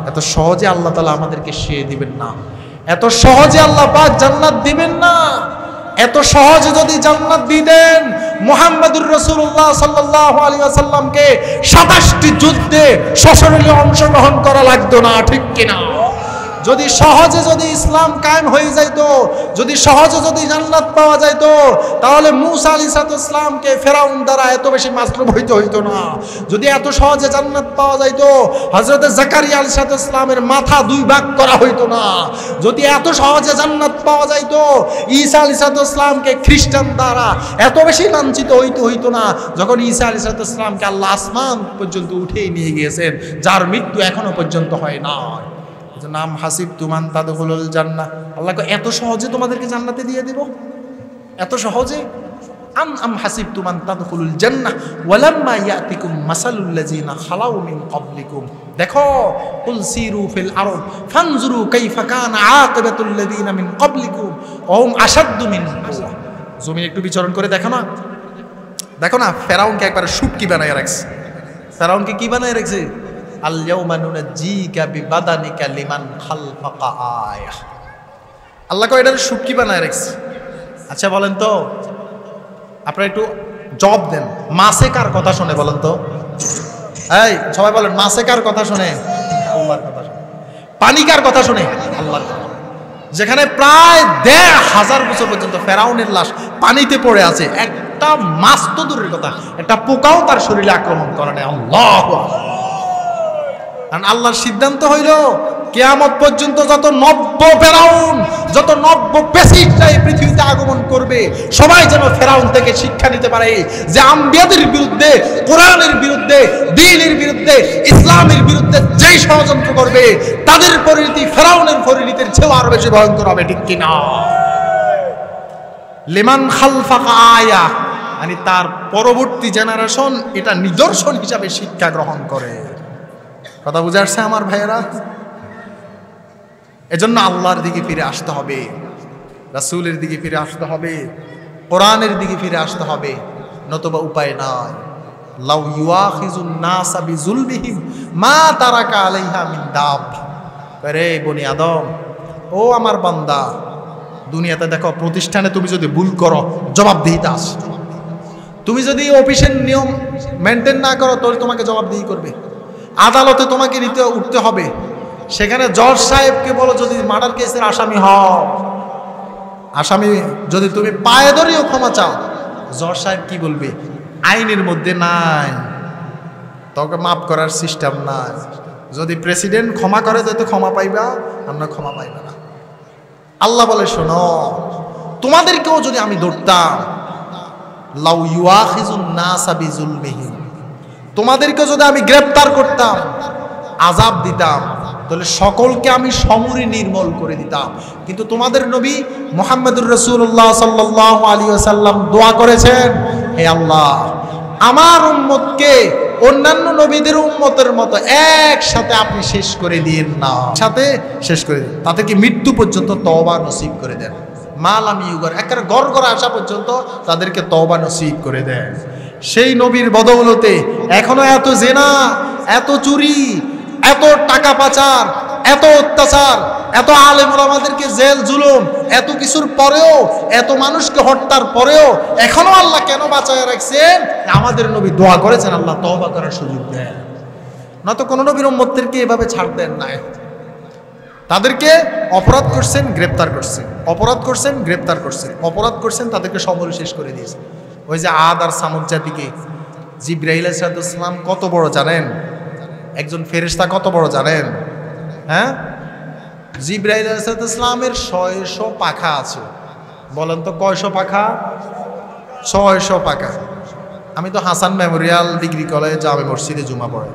এত সহজে আল্লাহ তাআলা আমাদেরকে শিয়ে দিবেন না, এত সহজে আল্লাহ পাক জান্নাত দিবেন না। এত সহজে যদি জান্নাত দিতেন, মুহাম্মদুর রাসূলুল্লাহ সাল্লাল্লাহু আলাইহি ওয়াসাল্লামকে 27টি যুদ্ধে সশরীরে অংশগ্রহণ করা লাগতো না, ঠিক কিনা? যদি সহজে যদি ইসলাম কায়েম হয়ে যাইতো, যদি সহজে যদি জান্নাত পাওয়া যাইতো, তাহলে মূসা আলাইহিস সালামকে ফেরাউন দ্বারা এত বেশি মাসলুব হইতো না। যদি এত সহজে জান্নাত পাওয়া যাইতো, হযরত জাকারিয়া আলাইহিস সালামের মাথা 2 ভাগ করা হইতো না। যদি এত সহজে জান্নাত পাওয়া যাইতো, ঈসা আলাইহিস সালামকে খ্রিস্টান দ্বারা এত বেশি লাঞ্ছিত হইতো না, যখন ঈসা আলাইহিস সালামকে আল্লাহ আসমান পর্যন্ত উঠিয়ে নিয়ে গিয়েছেন, যার মৃত্যু এখনো পর্যন্ত হয় না। নাম হাসিব তুমান তাদখুলুল জান্নাহ, আল্লাহ এত সহজে তোমাদেরকে জান্নাতে দিয়ে দিব, এত সহজে। আম হাসিব তুমান তাদখুলুল জান্নাহ ওয়ালাম্মা ইয়াতিকুম মাসালুল লাযিনা খালাউ মিন ক্বাবলিকুম, দেখো, কুল সিরু ফিল আরদ ফানজুরু কাইফা কানা আকিবাতুল লাযিনা মিন ক্বাবলিকুম ওয়া হুম আশাদ্দু মিনহুম কুওয়া। জমিন একটু বিচরণ করে দেখো না, দেখো না, ফেরাউনকে একবার শুটকি বানায় রাখছে। ফেরাউনকে কি বানায় রাখছে? আল ইয়াউমা নুনাজ্জিকা বিবাদানিকা লিমান খালফাকা আয়া। আল্লাহ কয় এটার শুটকি বানায় রাখছে। আচ্ছা বলেন তো, আপনারা একটু জবাব দেন, মাছে কার কথা শুনে বলেন তো? এই সবাই বলেন, মাছে কার কথা শুনে? আল্লাহর কথা শুনে। পানি কার কথা শুনে? আল্লাহর কথা। যেখানে প্রায় 1,500 বছর পর্যন্ত ফেরাউনের লাশ পানিতে পড়ে আছে, একটা মাছ তো দূরের কথা, একটা পোকাও তার শরীরে আক্রমণ করে না। আল্লাহু আকবার। কারণ আল্লাহর সিদ্ধান্ত হইল, কিয়ামত পর্যন্ত যত নব্য ফেরাউন, যত নব্য পেসিডরা এই পৃথিবীতে আগমন করবে, সবাই যেন ফেরাউন থেকে শিক্ষা নিতে পারে যে আম্বিয়াদের বিরুদ্ধে, কোরআনের বিরুদ্ধে, দ্বীনের বিরুদ্ধে, ইসলামের বিরুদ্ধে যেই ষড়যন্ত্র করবে, তাদের পরিণতি ফেরাউনের পরিণতির চেয়েও আরো বেশি ভয়ঙ্কর হবে, ঠিক কিনা? লিমান খালফাকা আয়া, মানে তার পরবর্তী জেনারেশন এটা নিদর্শন হিসাবে শিক্ষা গ্রহণ করে। কথা বুঝে আসছে আমার ভাইয়েরা? এজন্য আল্লাহর দিকে ফিরে আসতে হবে, রাসূলের দিকে ফিরে আসতে হবে, কোরআনের দিকে ফিরে আসতে হবে, নতুবা উপায় নাই। লাউ ইউআখিযুন নাসা বিযুলমিহিম মা তারাকা আলাইহা মিন দাব। রে বনি আদম, ও আমার বান্দা, দুনিয়াতে দেখো, প্রতিষ্ঠানে তুমি যদি ভুল করো জবাবদিহিতা আছে। তুমি যদি অফিসের নিয়ম মেনটেন না করো তাহলে তোমাকে জবাবদিহি করবে। আদালতে তোমাকে উঠতে হবে। সেখানে জজ সাহেবকে বলো যদি মার্ডার কেসের আসামি হও, আসামি যদি তুমি পায়ে ধরেও ক্ষমা চাও, জজ সাহেব কি বলবে? আইনের মধ্যে নাই, তোকে মাফ করার সিস্টেম নাই। যদি প্রেসিডেন্ট ক্ষমা করে তো ক্ষমা পাইবা, আমরা ক্ষমা পাইবা না। আল্লাহ বলে শোনো, তোমাদেরকেও যদি আমি ধরতাম, লাউ ইউআখিযুন নাসা বিযুলমিহিম, তোমাদেরকে যদি আমি গ্রেফতার করতাম, আযাব দিতাম, তাহলে সকলকে আমি সমূলে নির্মূল করে দিতাম। কিন্তু তোমাদের নবী মুহাম্মদুর রাসূলুল্লাহ সাল্লাল্লাহু আলাইহি ওয়াসাল্লাম দোয়া করেছেন, হে আল্লাহ, আমার উম্মতকে অন্যান্য নবীদের উম্মতের মতো একসাথে আপনি শেষ করে দিন না, সাথে শেষ করে দিন, তাদেরকে মৃত্যু পর্যন্ত তওবা নসিব করে দেন। মালাম ইউগর, একেবারে গড়গড় আসা পর্যন্ত তাদেরকে তওবা নসিব করে দেন। সেই নবীর বদৌলতে এখনো এত জেনা, এত চুরি, এত টাকা পাচার, এত অত্যাচার, এত আলেম ওলামাদেরকে জেল জুলুম, এত কিছুর পরেও, এত মানুষকে হত্যার পরেও এখনো আল্লাহ কেন বাঁচায় রাখছেন? আমাদের নবী দোয়া করেছেন আল্লাহ তওবা করার সুযোগ দেন। নয়তো কোনো নবীর উম্মতদেরকে এভাবে ছাড় দেন না। তাদেরকে অপরাধ করছেন, গ্রেপ্তার করছেন, অপরাধ করছেন, গ্রেপ্তার করছেন, অপরাধ করছেন, তাদেরকে সমূলে শেষ করে দিয়েছেন। ওই যে আদ আর সামুদ জাতিকে জিবরাইল আলাইহিস সালাম কত বড় জানেন? একজন ফেরেশতা কত বড় জানেন? হ্যাঁ, জিবরাইল আলাইহিস সালামের 600 পাখা আছে। বলেন তো কয়শো পাখা? 600 পাখা। আমি তো হাসান মেমোরিয়াল ডিগ্রি কলেজ জামে মসজিদে জুমা পড়ে।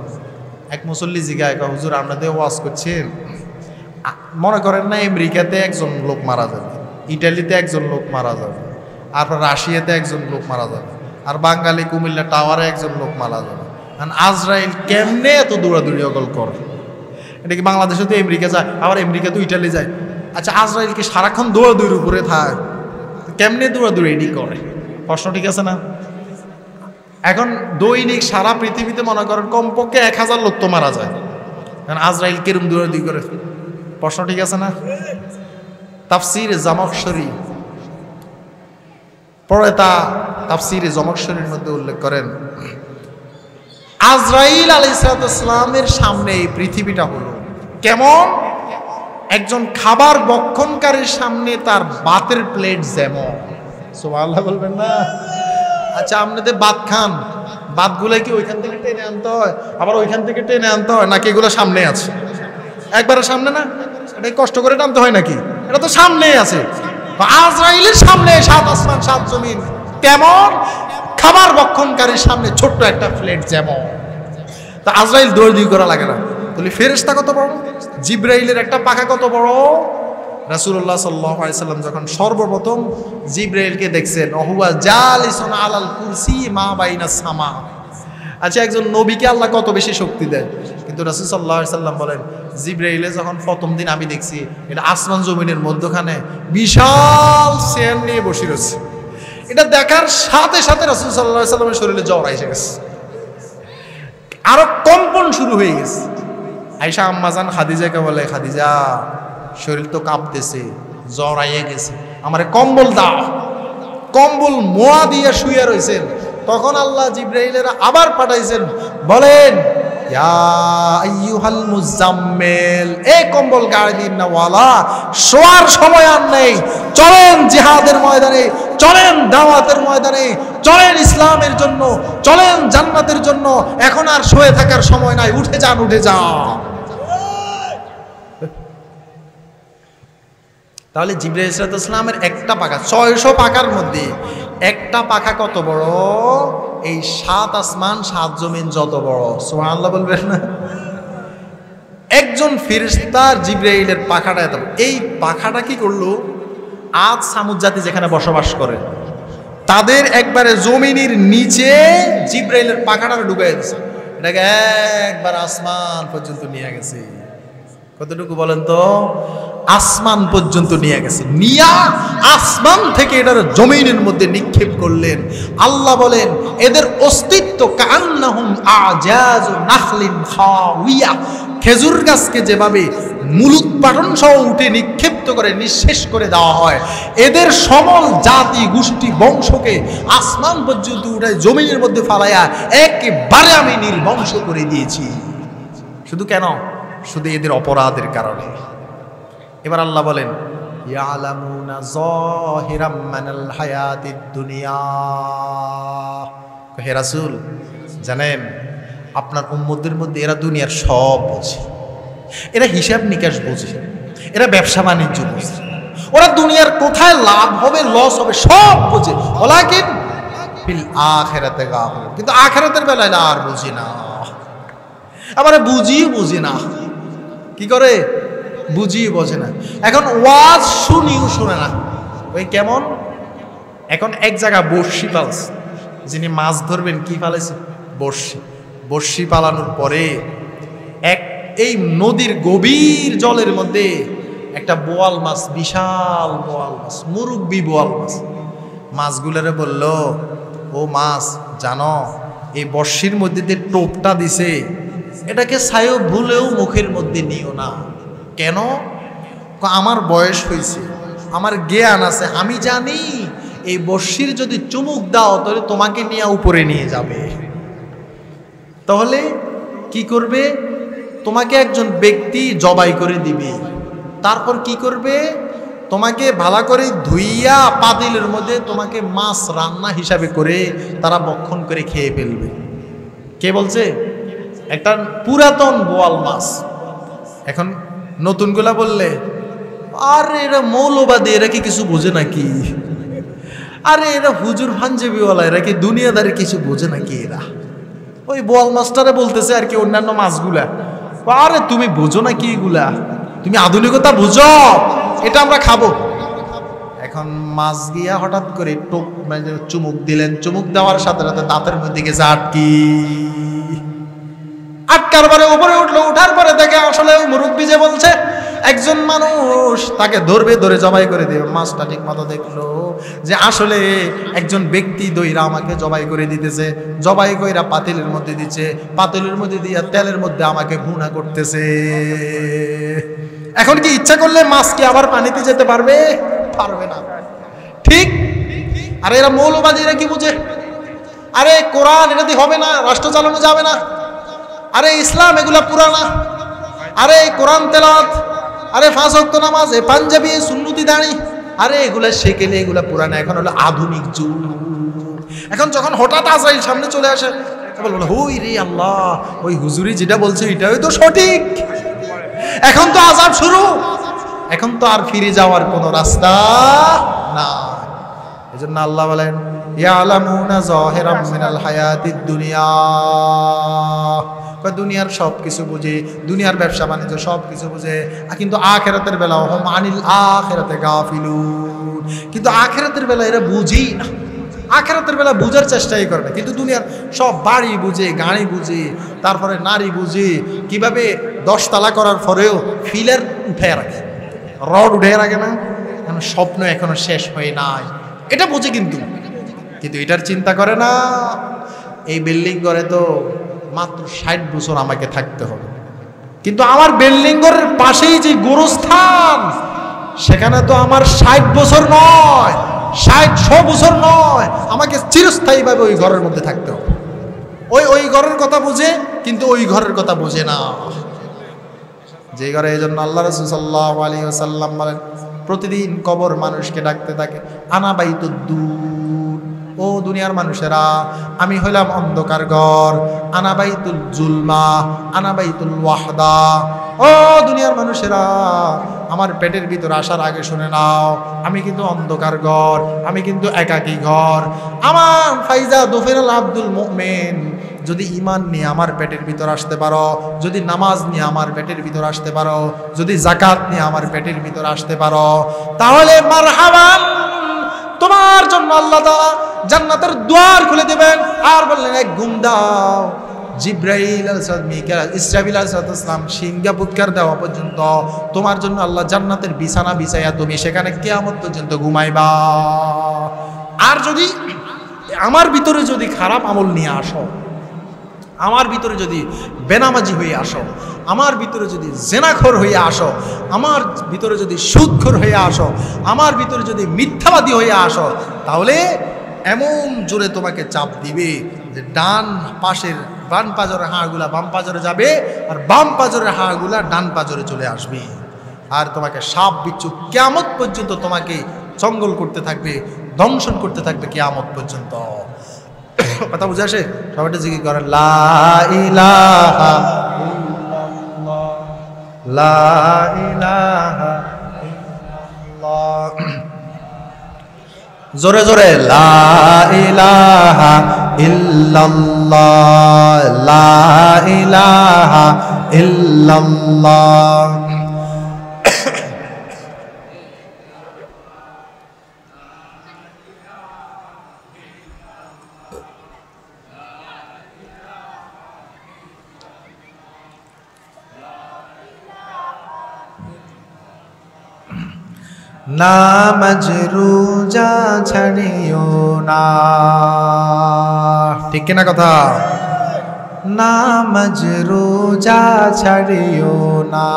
এক মুসল্লি জিগায়, হুজুর আপনাদের ওয়াজ করছেন, মনে করেন না আমেরিকাতে একজন লোক মারা যাবে, ইটালিতে একজন লোক মারা যাবে, আর রাশিয়াতে একজন লোক মারা যাবে, আর বাঙালি কুমিল্লা টাওয়ারে একজন লোক মারা যাবে। আজরাইল কেমনে এত দৌড়াদৌড়ি অগল করে? এটা কি বাংলাদেশে তো আমেরিকা যায়, আবার আমেরিকা তো ইটালি যায়। আচ্ছা, আজরাইল কি সারাক্ষণ দৌড়াদৌড়ির উপরে থাকে? কেমনে দৌড়াদৌড়ি এটি করে? প্রশ্ন ঠিক আছে না? এখন দৈনিক সারা পৃথিবীতে মনে করেন কমপক্ষে 1000 লোক তো মারা যায়, কারণ আজরাইল কেরম দৌড়াদৌড়ি করে? প্রশ্ন ঠিক আছে না? তাফসির জামাখশরী পরে তা তাফসির জামাখশরীর মধ্যে উল্লেখ করেন, আজরাইল আলাইহিস সালামের সামনে এই পৃথিবীটা হলো কেমন? একজন খাবার বক্ষণকারীর সামনে তার ভাতের প্লেট যেমন। সুবহানাল্লাহ বলবেন না? আচ্ছা, আপনাদের ভাত খান, ভাতগুলো কি ওইখান থেকে টেনে আনতে হয়, আবার ওইখান থেকে টেনে আনতে হয়, নাকি এগুলো সামনে আছে? একবারে সামনে না? এটা কষ্ট করে টানতে হয় নাকি? এটা তো সামনেই আছে। আজরাইলের সামনে 7 আসমান 7 জমিন কেমন? খাবার বক্ষণকারীর সামনে ছোট্ট একটা প্লেট যেমন। তা আজরাইল দৌড়াদৌড়ি করা লাগে না, তাহলে ফেরেশতা কত বড়? জিবরাইলের একটা পাখা কত বড়? রাসূলুল্লাহ সাল্লাল্লাহু আলাইহি সাল্লাম যখন সর্বপ্রথম জিবরাইলকে দেখছেন, ওহুয়া জালিসুন আলাল কুরসি মা বাইনাস সামা। আচ্ছা, একজন নবীকে আল্লাহ কত বেশি শক্তি দেয়, কিন্তু রাসূল সাল্লাল্লাহু আলাইহি সাল্লাম বলেন, জিবরাইলে যখন প্রথম দিন আমি দেখছি, এটা আসমান জমিনের মধ্যখানে বিশাল চেয়ার নিয়ে বসে রয়েছে। এটা দেখার সাথে সাথে রাসূল সাল্লাল্লাহু আলাইহি সাল্লামের শরীরে জ্বর এসে গেছে, আরো কম্পন শুরু হয়ে গেছে। আয়েশা আম্মাজান খাদিজাকে বলে, খাদিজা, শরীর তো কাঁপতেছে, জ্বর আইয়ে গেছে, আমারে কম্বল দাও। কম্বল মোয়া দিয়ে শুয়ে রয়েছেন। তখন আল্লাহ জিবরাইলের আবার পাঠাইছেন, বলেন, ইয়া আইয়ুহাল মুজাম্মিল, এই কম্বল গায়ে দিন না ওয়ালা, শোয়ার সময় আর নেই, চলেন জিহাদের ময়দানে, চলেন দাওয়াতের ময়দানে, চলেন ইসলামের জন্য, চলেন জান্নাতের জন্য, এখন আর শুয়ে থাকার সময় নাই, উঠে যান, উঠে যান। তাহলে জিবরাইল আলাইহিস সালামের একটা পাখা, 600 পাখার মধ্যে একটা পাখা কত বড়? এই 7 আসমান 7 জমিন যত বড়। সুবহানাল্লাহ বলবেন না? একজন ফেরেশতার জিবরাইলের পাখাটা এত। এই পাখাটা কি করলো? আদ সামুদ জাতি যেখানে বসবাস করে তাদের একবারে জমিনের নিচে জিবরাইলের পাখাটা ঢুকাই দিয়েছে, এটাকে একবার আসমান পর্যন্ত নিয়ে গেছে। কতটুকু বলেন তো? আসমান পর্যন্ত নিয়ে গেছে, নিয়া আসমান থেকে এটার জমিনের মধ্যে নিক্ষেপ করলেন। আল্লাহ বলেন এদের অস্তিত্ব কান্নাহুম আজাজু নাখলিন খাওয়িয়া, খেজুর গাছকে যেভাবে মূলোৎপাটন সহ উঠে নিক্ষিপ্ত করে নিঃশেষ করে দেওয়া হয়, এদের সমল জাতি গোষ্ঠী বংশকে আসমান পর্যন্ত উঠে জমিনের মধ্যে ফালাইয়া একেবারে আমি নির্বংশ করে দিয়েছি। শুধু কেন? শুধু এদের অপরাধের কারণে। এবার আল্লাহ বলেন ইয়ালামুনা যাহিরাম মিনাল হায়াতিদ দুনিয়া। হে রাসূল, জানেন আপনার উম্মতদের মধ্যে এরা দুনিয়ার সব বোঝে, এরা হিসাব নিকাশ বোঝে, এরা ব্যবসা বাণিজ্য বোঝে, ওরা দুনিয়ার কোথায় লাভ হবে লস হবে সব বোঝে। ওয়ালাকিন ফিল আখিরাতে গাফিল, কিন্তু আখিরাতের বেলায় আর বুঝি না। আবার বুঝি না, কি করে? বুঝিয়ে বোঝে না। এখন ওয়াজ শুনিও শুনে না। ওই কেমন? এখন এক জায়গা বর্ষি পালছে, যিনি মাছ ধরবেন কি পালাইছে? বর্ষি পালানোর পরে এই নদীর গভীর জলের মধ্যে একটা বোয়াল মাছ, বিশাল বোয়াল মাছ, মুরব্বি বোয়াল মাছ, মাছগুলোরে বলল, ও মাছ জানো এই বর্ষির মধ্যে যে টোপটা দিছে এটাকে ছায়ও ভুলেও মুখের মধ্যে নিও না। কেন? আমার বয়স হয়েছে, আমার জ্ঞান আছে, আমি জানি এই বর্ষির যদি চুমুক দাও তাহলে তোমাকে নিয়ে উপরে নিয়ে যাবে। তাহলে কি করবে? তোমাকে একজন ব্যক্তি জবাই করে দিবে, তারপর কি করবে? তোমাকে ভালো করে ধুইয়া পাতিলের মধ্যে তোমাকে মাছ রান্না হিসাবে করে তারা ভক্ষণ করে খেয়ে ফেলবে। কে বলছে? একটা পুরাতন বোয়াল মাছ। এখন নতুনগুলা বললে, আরে এরা মৌলবাদী, এরা কি কিছু বোঝে নাকি? আরে এরা হুজুর পাঞ্জাবিওয়ালা, এরা কি দুনিয়াদারি কিছু বোঝে নাকি? এরা ওই বোয়াল মাছটারে বলতেছে আর কি অন্যান্য মাছগুলা, আরে তুমি বোঝো নাকি এগুলা? তুমি আধুনিকতা বুঝো, এটা আমরা খাবো। এখন মাছ গিয়া হঠাৎ করে টোপ মানে চুমুক দিলেন, চুমুক দেওয়ার সাথে সাথে দাঁতের মধ্যে গেছে আটকার পরে উপরে উঠলো, উঠার পরে দেখে আসলে ওই মুরব্বি যে বলছে একজন মানুষ তাকে ধরে জবাই করে দেবে। মাছটা ঠিক মতো দেখলো যে আসলে একজন ব্যক্তি দইরা আমাকে জবাই করে দিতেছে, জবাই কইরা পাতিলের মধ্যে দিচ্ছে, পাতিলের মধ্যে দিয়া তেলের মধ্যে আমাকে ভুনা করতেছে। এখন কি ইচ্ছা করলে মাছ কি আবার পানিতে যেতে পারবে? পারবে না। ঠিক? আর এরা মৌলবাদীরা কি বুঝে? আরে কোরআন এটা দিয়ে হবে না, রাষ্ট্র চালানো যাবে না। আরে ইসলাম এগুলা পুরানা, আরে কোরআন তেলাওয়াত, আরে 5 ওয়াক্ত নামাজ, এ পাঞ্জাবি সুন্নতি দাঁড়ি, আরে এগুলা শেখেলে এগুলা পুরানা, এখন হলো আধুনিক যুগ। এখন যখন হঠাৎ আজরাইল সামনে চলে আসে বলে হই রে আল্লাহ, ওই হুজুরি যেটা বলছে এটাই তো সঠিক। এখন তো আযাব শুরু, এখন তো আর ফিরে যাওয়ার কোনো রাস্তা না। এজন্য আল্লাহ বলেন ইয়ালামুনা যাহিরাম মিনাল হায়াতিদ দুনিয়া, দুনিয়ার সব কিছু বুঝে, দুনিয়ার ব্যবসা বাণিজ্য সব কিছু বুঝে, কিন্তু আখিরাতের বেলা হুম আনিল আখিরাতে গাফিলুন, কিন্তু আখিরাতের বেলা এরা বুঝেই না, আখিরাতের বেলা বুঝার চেষ্টাই করে না। কিন্তু দুনিয়ার সব বাড়ি বুঝে, গাড়ি বুঝে, তারপরে নারী বুঝে, কিভাবে 10 তালা করার পরেও ফিলার উঠে রাখে, রড উঠে রাখে না, স্বপ্ন এখনো শেষ হয় নাই, এটা বুঝে। কিন্তু এটার চিন্তা করে না এই বিল্ডিং করে তো মাত্র 60 বছর আমাকে থাকতে হবে, কিন্তু আমার বিল্ডিং ঘরের পাশেই যে গোরস্থান সেখানে তো আমার 60 বছর নয়, 60-100 বছর নয়, আমাকে চিরস্থায়ীভাবে ওই ঘরের মধ্যে থাকতে হবে। ওই ঘরের কথা বুঝে, কিন্তু ওই ঘরের কথা বুঝে না যে ঘরে। এই জন্য আল্লাহ রাসূল সাল্লাল্লাহু আলাইহি ওয়াসাল্লাম বলেন প্রতিদিন কবর মানুষকে ডাকতে থাকে, আনা বাইতুদ্দুর, ও দুনিয়ার মানুষেরা আমি হইলাম অন্ধকার ঘর, আনা বাইতুল জুলমা, আনা বাইতুল ওয়াহদা, ও দুনিয়ার মানুষেরা আমার পেটের ভিতর আসার আগে শুনে নাও, আমি কিন্তু অন্ধকার ঘর, আমি কিন্তু একাকী ঘর। আমার ফাইজা দুফিরাল আব্দুল মুমিন, যদি ঈমান নিয়ে আমার পেটের ভিতর আসতে পারো, যদি নামাজ নিয়ে আমার পেটের ভিতর আসতে পারো, যদি যাকাত নিয়ে আমার পেটের ভিতর আসতে পারো, তাহলে মারহাবান, তোমার জন্য আল্লাহ তাআলা জান্নাতের দুয়ার খুলে দেবেন। আর বললেন এক ঘুম দাও, জিব্রাইল আলাইহিস সালাম, মিকাইল, ইসরাফিল আলাইহিস সালাম সিংহা ফুৎকার দেওয়া পর্যন্ত তোমার জন্য আল্লাহ জান্নাতের বিছানা বিছাইয়া তুমি সেখানে কিয়ামত পর্যন্ত ঘুমাইবা। আর যদি আমার ভিতরে যদি খারাপ আমল নিয়ে আসো, আমার ভিতরে যদি বেনামাজি হয়ে আসো, আমার ভিতরে যদি জেনাখোর হয়ে আসো, আমার ভিতরে যদি সুদখোর হয়ে আসো, আমার ভিতরে যদি মিথ্যাবাদী হয়ে আসো, তাহলে এমন জোরে তোমাকে চাপ দিবে যে ডান পাশের বাম পাজরের হাড়গুলা বাম পাজরে যাবে, আর বাম পাজরের হাড়গুলা ডান পাজরে চলে আসবে। আর তোমাকে সাপ বিচ্ছু কিয়ামত পর্যন্ত তোমাকে চঙ্গল করতে থাকবে, দংশন করতে থাকবে কিয়ামত পর্যন্ত। কথা বুঝে আসে? সবাইটা জিকির করেন লা ইলাহা ইল্লাল্লাহ, লা ইলাহা ইল্লাল্লাহ। জোরে জোরে লা ইলাহা ইল্লাল্লাহ, লা ইলাহা ইল্লাল্লাহ। নামাজ রোজা ছাড়িও না, ঠিক কিনা কথা? নামাজ রোজা ছাড়িও না,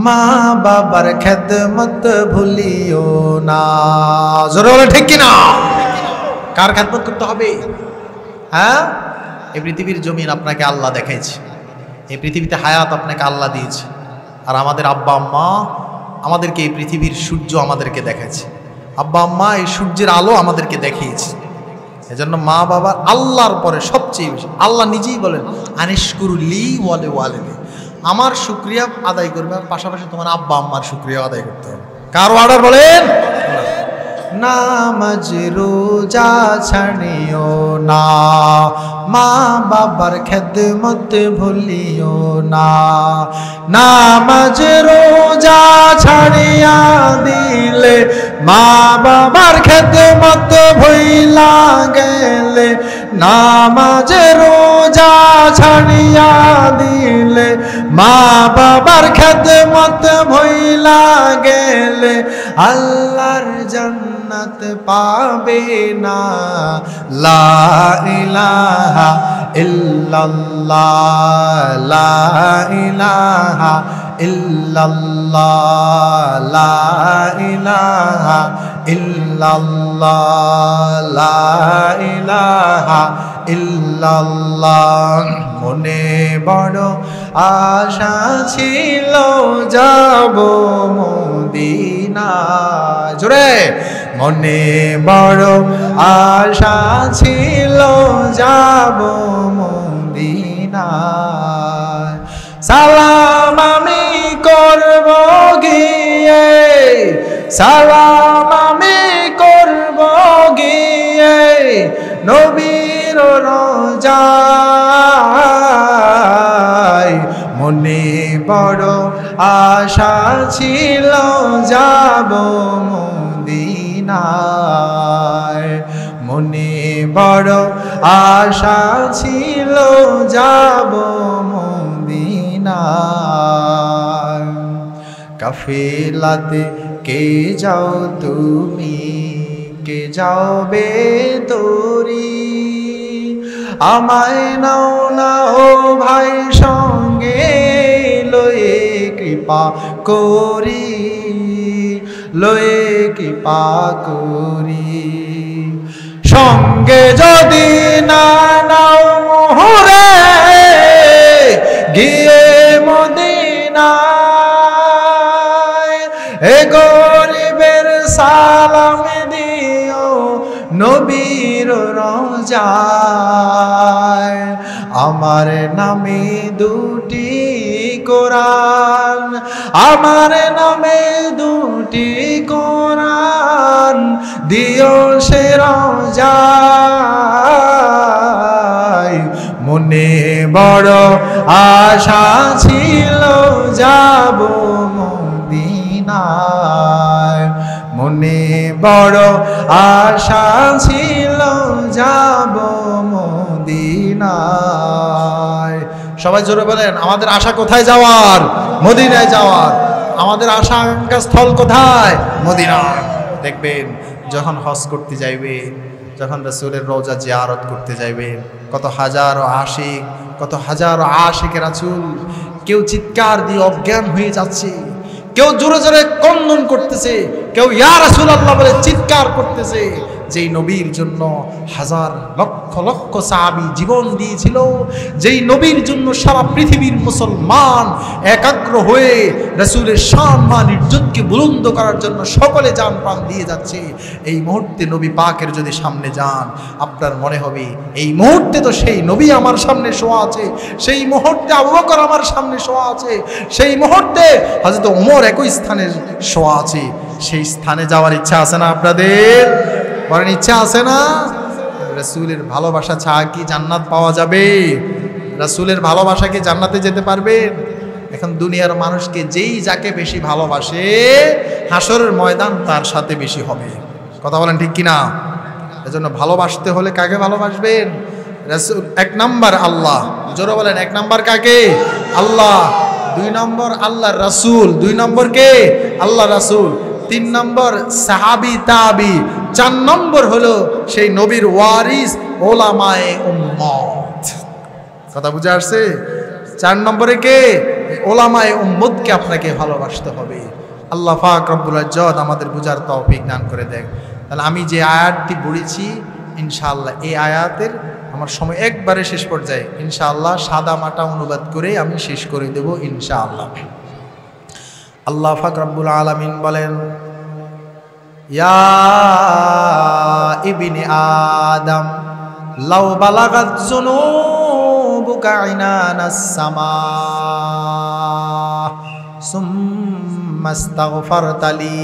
মা বাবার খেদমত ভুলিও না। জোরে বলে ঠিক কিনা? কার খেদমত করতে হবে? হ্যাঁ, এই পৃথিবীর জমিন আপনাকে আল্লাহ দেখাইছে, এই পৃথিবীতে হায়াত আপনাকে আল্লাহ দিয়েছে, আর আমাদের আব্বা আম্মা আমাদেরকে এই পৃথিবীর সূর্য আমাদেরকে দেখাচ্ছে, আব্বা আম্মা এই সূর্যের আলো আমাদেরকে দেখিয়েছে। এজন্য মা বাবা আল্লাহর পরে সবচেয়ে বেশি। আল্লাহ নিজেই বলেন আনিশকুরুলি ওয়ালে ওয়ালিদি, আমার শুকরিয়া আদায় করবে, পাশাপাশি তোমার আব্বা আম্মার শুকরিয়া আদায় করতে হবে। কার অর্ডার বলেন? নামাজ রোজা ছাড়িও না, মা বাবার খেদমত ভুলিও না। নামাজ রোজা ছাড়িয়া দিলে, মা বাবার খেদমত ভুইলা গেলে। নামাজ রোজা ছাড়িয়া দিলে, মা বাবার খেদমত ভুইলা গেলে, আল্লাহর জান্নাত পাবে না। লা ইলাহা ইল্লাল্লাহ, লা ইলাহা ইল্লাল্লাহ, লা ইলাহা ইল্লাল্লাহ, লা ইলাহা ইল্লাল্লাহ। মনে বড় আশা ছিল যাব মদিনা। জোরে মনে বড় আশা ছিল যাব মদিনা। সালাম আমি করব গিয়ে, সালাম আমি করব গিয়ে নবীর রোজায়। মনে বড় আশা ছিল যাব মদিনায়, মনে বড় আশা ছিল যাব মদিনায়। কাফেলাতে কে যাও তুমি, কে যাবে তোরি, আমায় নাও না ও ভাই সঙ্গে লয়ে কৃপা করি, লয়ে কৃপা করি। সঙ্গে যদি না নাও মোহরে গিয়ে মদিনায়, এ গরিবের সালাম দিও নবীর রোজায়। আমার নামে দুটি কোরআন, আমার নামে দুটি কোরআন দিও সে রোজায়। মনে বড় আশা ছিল যাব মদিনায়, মনে বড় আশা ছিল যাব মদিনায়। মদিনায়। সবাই জোরে বলেন, আমাদের আশা কোথায় যাওয়ার? মদিনায় যাওয়ার। আমাদের আশা আকাঙ্ক্ষা স্থল কোথায়? মদিনায়। দেখবেন যখন হজ করতে যাইবে, যখন রাসূলের রওজা জিয়ারত করতে যাইবে, কত হাজারো আশিক, কত হাজারো আশিকে রাসূল, কেউ চিৎকার দিয়ে অজ্ঞান হয়ে যাচ্ছে, কেউ জোরে জোরে ক্রন্দন করতেছে, কেউ ইয়া রাসূলুল্লাহ বলে চিৎকার করতেছে। যেই নবীর জন্য হাজার লক্ষ লক্ষ সাহাবী জীবন দিয়েছিল, যেই নবীর জন্য সারা পৃথিবীর মুসলমান একাগ্র হয়ে রাসূলের শান মান ইজ্জতকে বুলন্দ করার জন্য সকলে জান প্রাণ দিয়ে যাচ্ছে, এই মুহূর্তে নবী পাকের যদি সামনে যান, আপনার মনে হবে এই মুহূর্তে তো সেই নবী আমার সামনে শোয়া আছে, সেই মুহূর্তে আবু বকর আমার সামনে শোয়া আছে, সেই মুহূর্তে হযরত ওমর একই স্থানে শোয়া আছে। সেই স্থানে যাওয়ার ইচ্ছা আছে না আপনাদের? বলেন, ইচ্ছা আছে না? রাসূলের ভালোবাসা ছাড়া কি জান্নাত পাওয়া যাবে? রাসূলের ভালোবাসা কি জান্নাতে যেতে পারবেন? এখন দুনিয়ার মানুষকে যেই যাকে বেশি ভালোবাসে, হাসরের ময়দান তার সাথে বেশি হবে। কথা বলেন ঠিক কিনা? এজন্য ভালোবাসতে হলে কাকে ভালোবাসবেন? রাসূল। এক নাম্বার আল্লাহ, জোরে বলেন, এক নাম্বার কাকে? আল্লাহ। দুই নম্বর আল্লাহর রাসূল। দুই নম্বর কে? আল্লাহ রাসূল। তিন নম্বর সাহাবী তাবি। চার নম্বর হলো সেই নবীর ওয়ারিস ওলামায়ে উম্মত। কথা বুঝে আসছে? চার নম্বরে কে? ওলামায়ে উম্মতকে আপনাকে ভালোবাসতে হবে। আল্লাহ পাক রব্বুল ইজ্জত আমাদের বুঝার তৌফিক দান করে দেয়। তাহলে আমি যে আয়াতটি পড়েছি, ইনশাআল্লাহ এই আয়াতের আমার সময় একবারে শেষ পর্যায়ে ইনশাআল্লাহ সাদা মাটা অনুবাদ করে আমি শেষ করে দেব ইনশাআল্লাহ। আল্লাহ পাক রব্বুল আলামিন বলেন, ইয়া ইবনে আদম লাউ বালাগাত যুনুবুকা ইনানাস সামা সুম্মা ইস্তাগফারতালি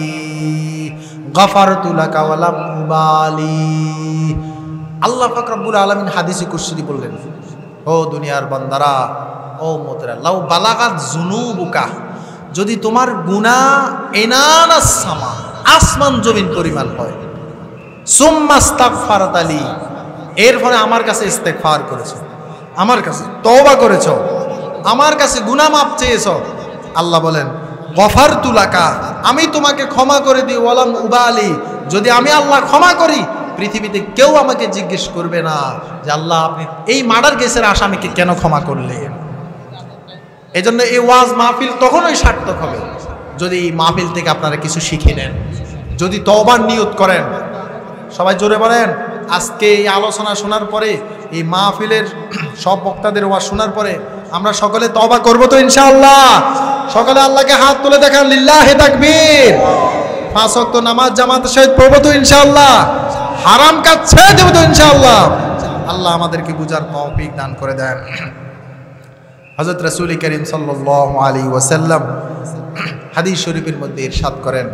গফারতু লাকা ওয়া লাম উবালি। আল্লাহ পাক রব্বুল আলামিন হাদিসে কুদসি বললেন, ও দুনিয়ার বান্দারা, ও উম্মতেরা, লাউ বালাগাত যুনুবুকা, যদি তোমার গুনাহ ইনানাস সামা, আসমান জমিন পরিমাণ হয়, সুম্মা ইস্তাগফারতালি, এরপরে আমার কাছে ইস্তেগফার করেছো, আমার কাছে তওবা করেছো, আমার কাছে গুনাহ মাপ চেয়েছো, আল্লাহ বলেন গফারতু লাকা, আমি তোমাকে ক্ষমা করে দিই, ওয়ালাম উবালি, যদি আমি আল্লাহ ক্ষমা করি পৃথিবীতে কেউ আমাকে জিজ্ঞেস করবে না যে আল্লাহ আপনি এই মার্ডার কেসের আসামিকে কেন ক্ষমা করলেন। এই জন্য এই ওয়াজ মাহফিল তখনই সার্থক হবে যদি এই মাহফিল থেকে আপনারা কিছু শিখে নেন, যদি তওবার নিয়ত করেন। সবাই জোরে বলেন, আজকে এই আলোচনা শোনার পরে, এই মাহফিলের সব বক্তাদের ওয়াজ শোনার পরে আমরা সকলে তওবা করব তো ইনশাআল্লাহ? সকলে আল্লাহকে হাত তুলে দেখান, লিল্লাহি তাকবীর। 5 ওয়াক্ত নামাজ জামাতের সহিত পড়ব তো ইনশাআল্লাহ? হারাম কাজ ছেড়ে দেব তো ইনশাআল্লাহ? আল্লাহ আমাদেরকে বুঝার তৌফিক দান করে দেন। হযরত রাসূল করিম সাল্লাল্লাহু আলাইহি ওয়াসাল্লাম হাদিস শরীফের মধ্যে ইরশাদ করেন,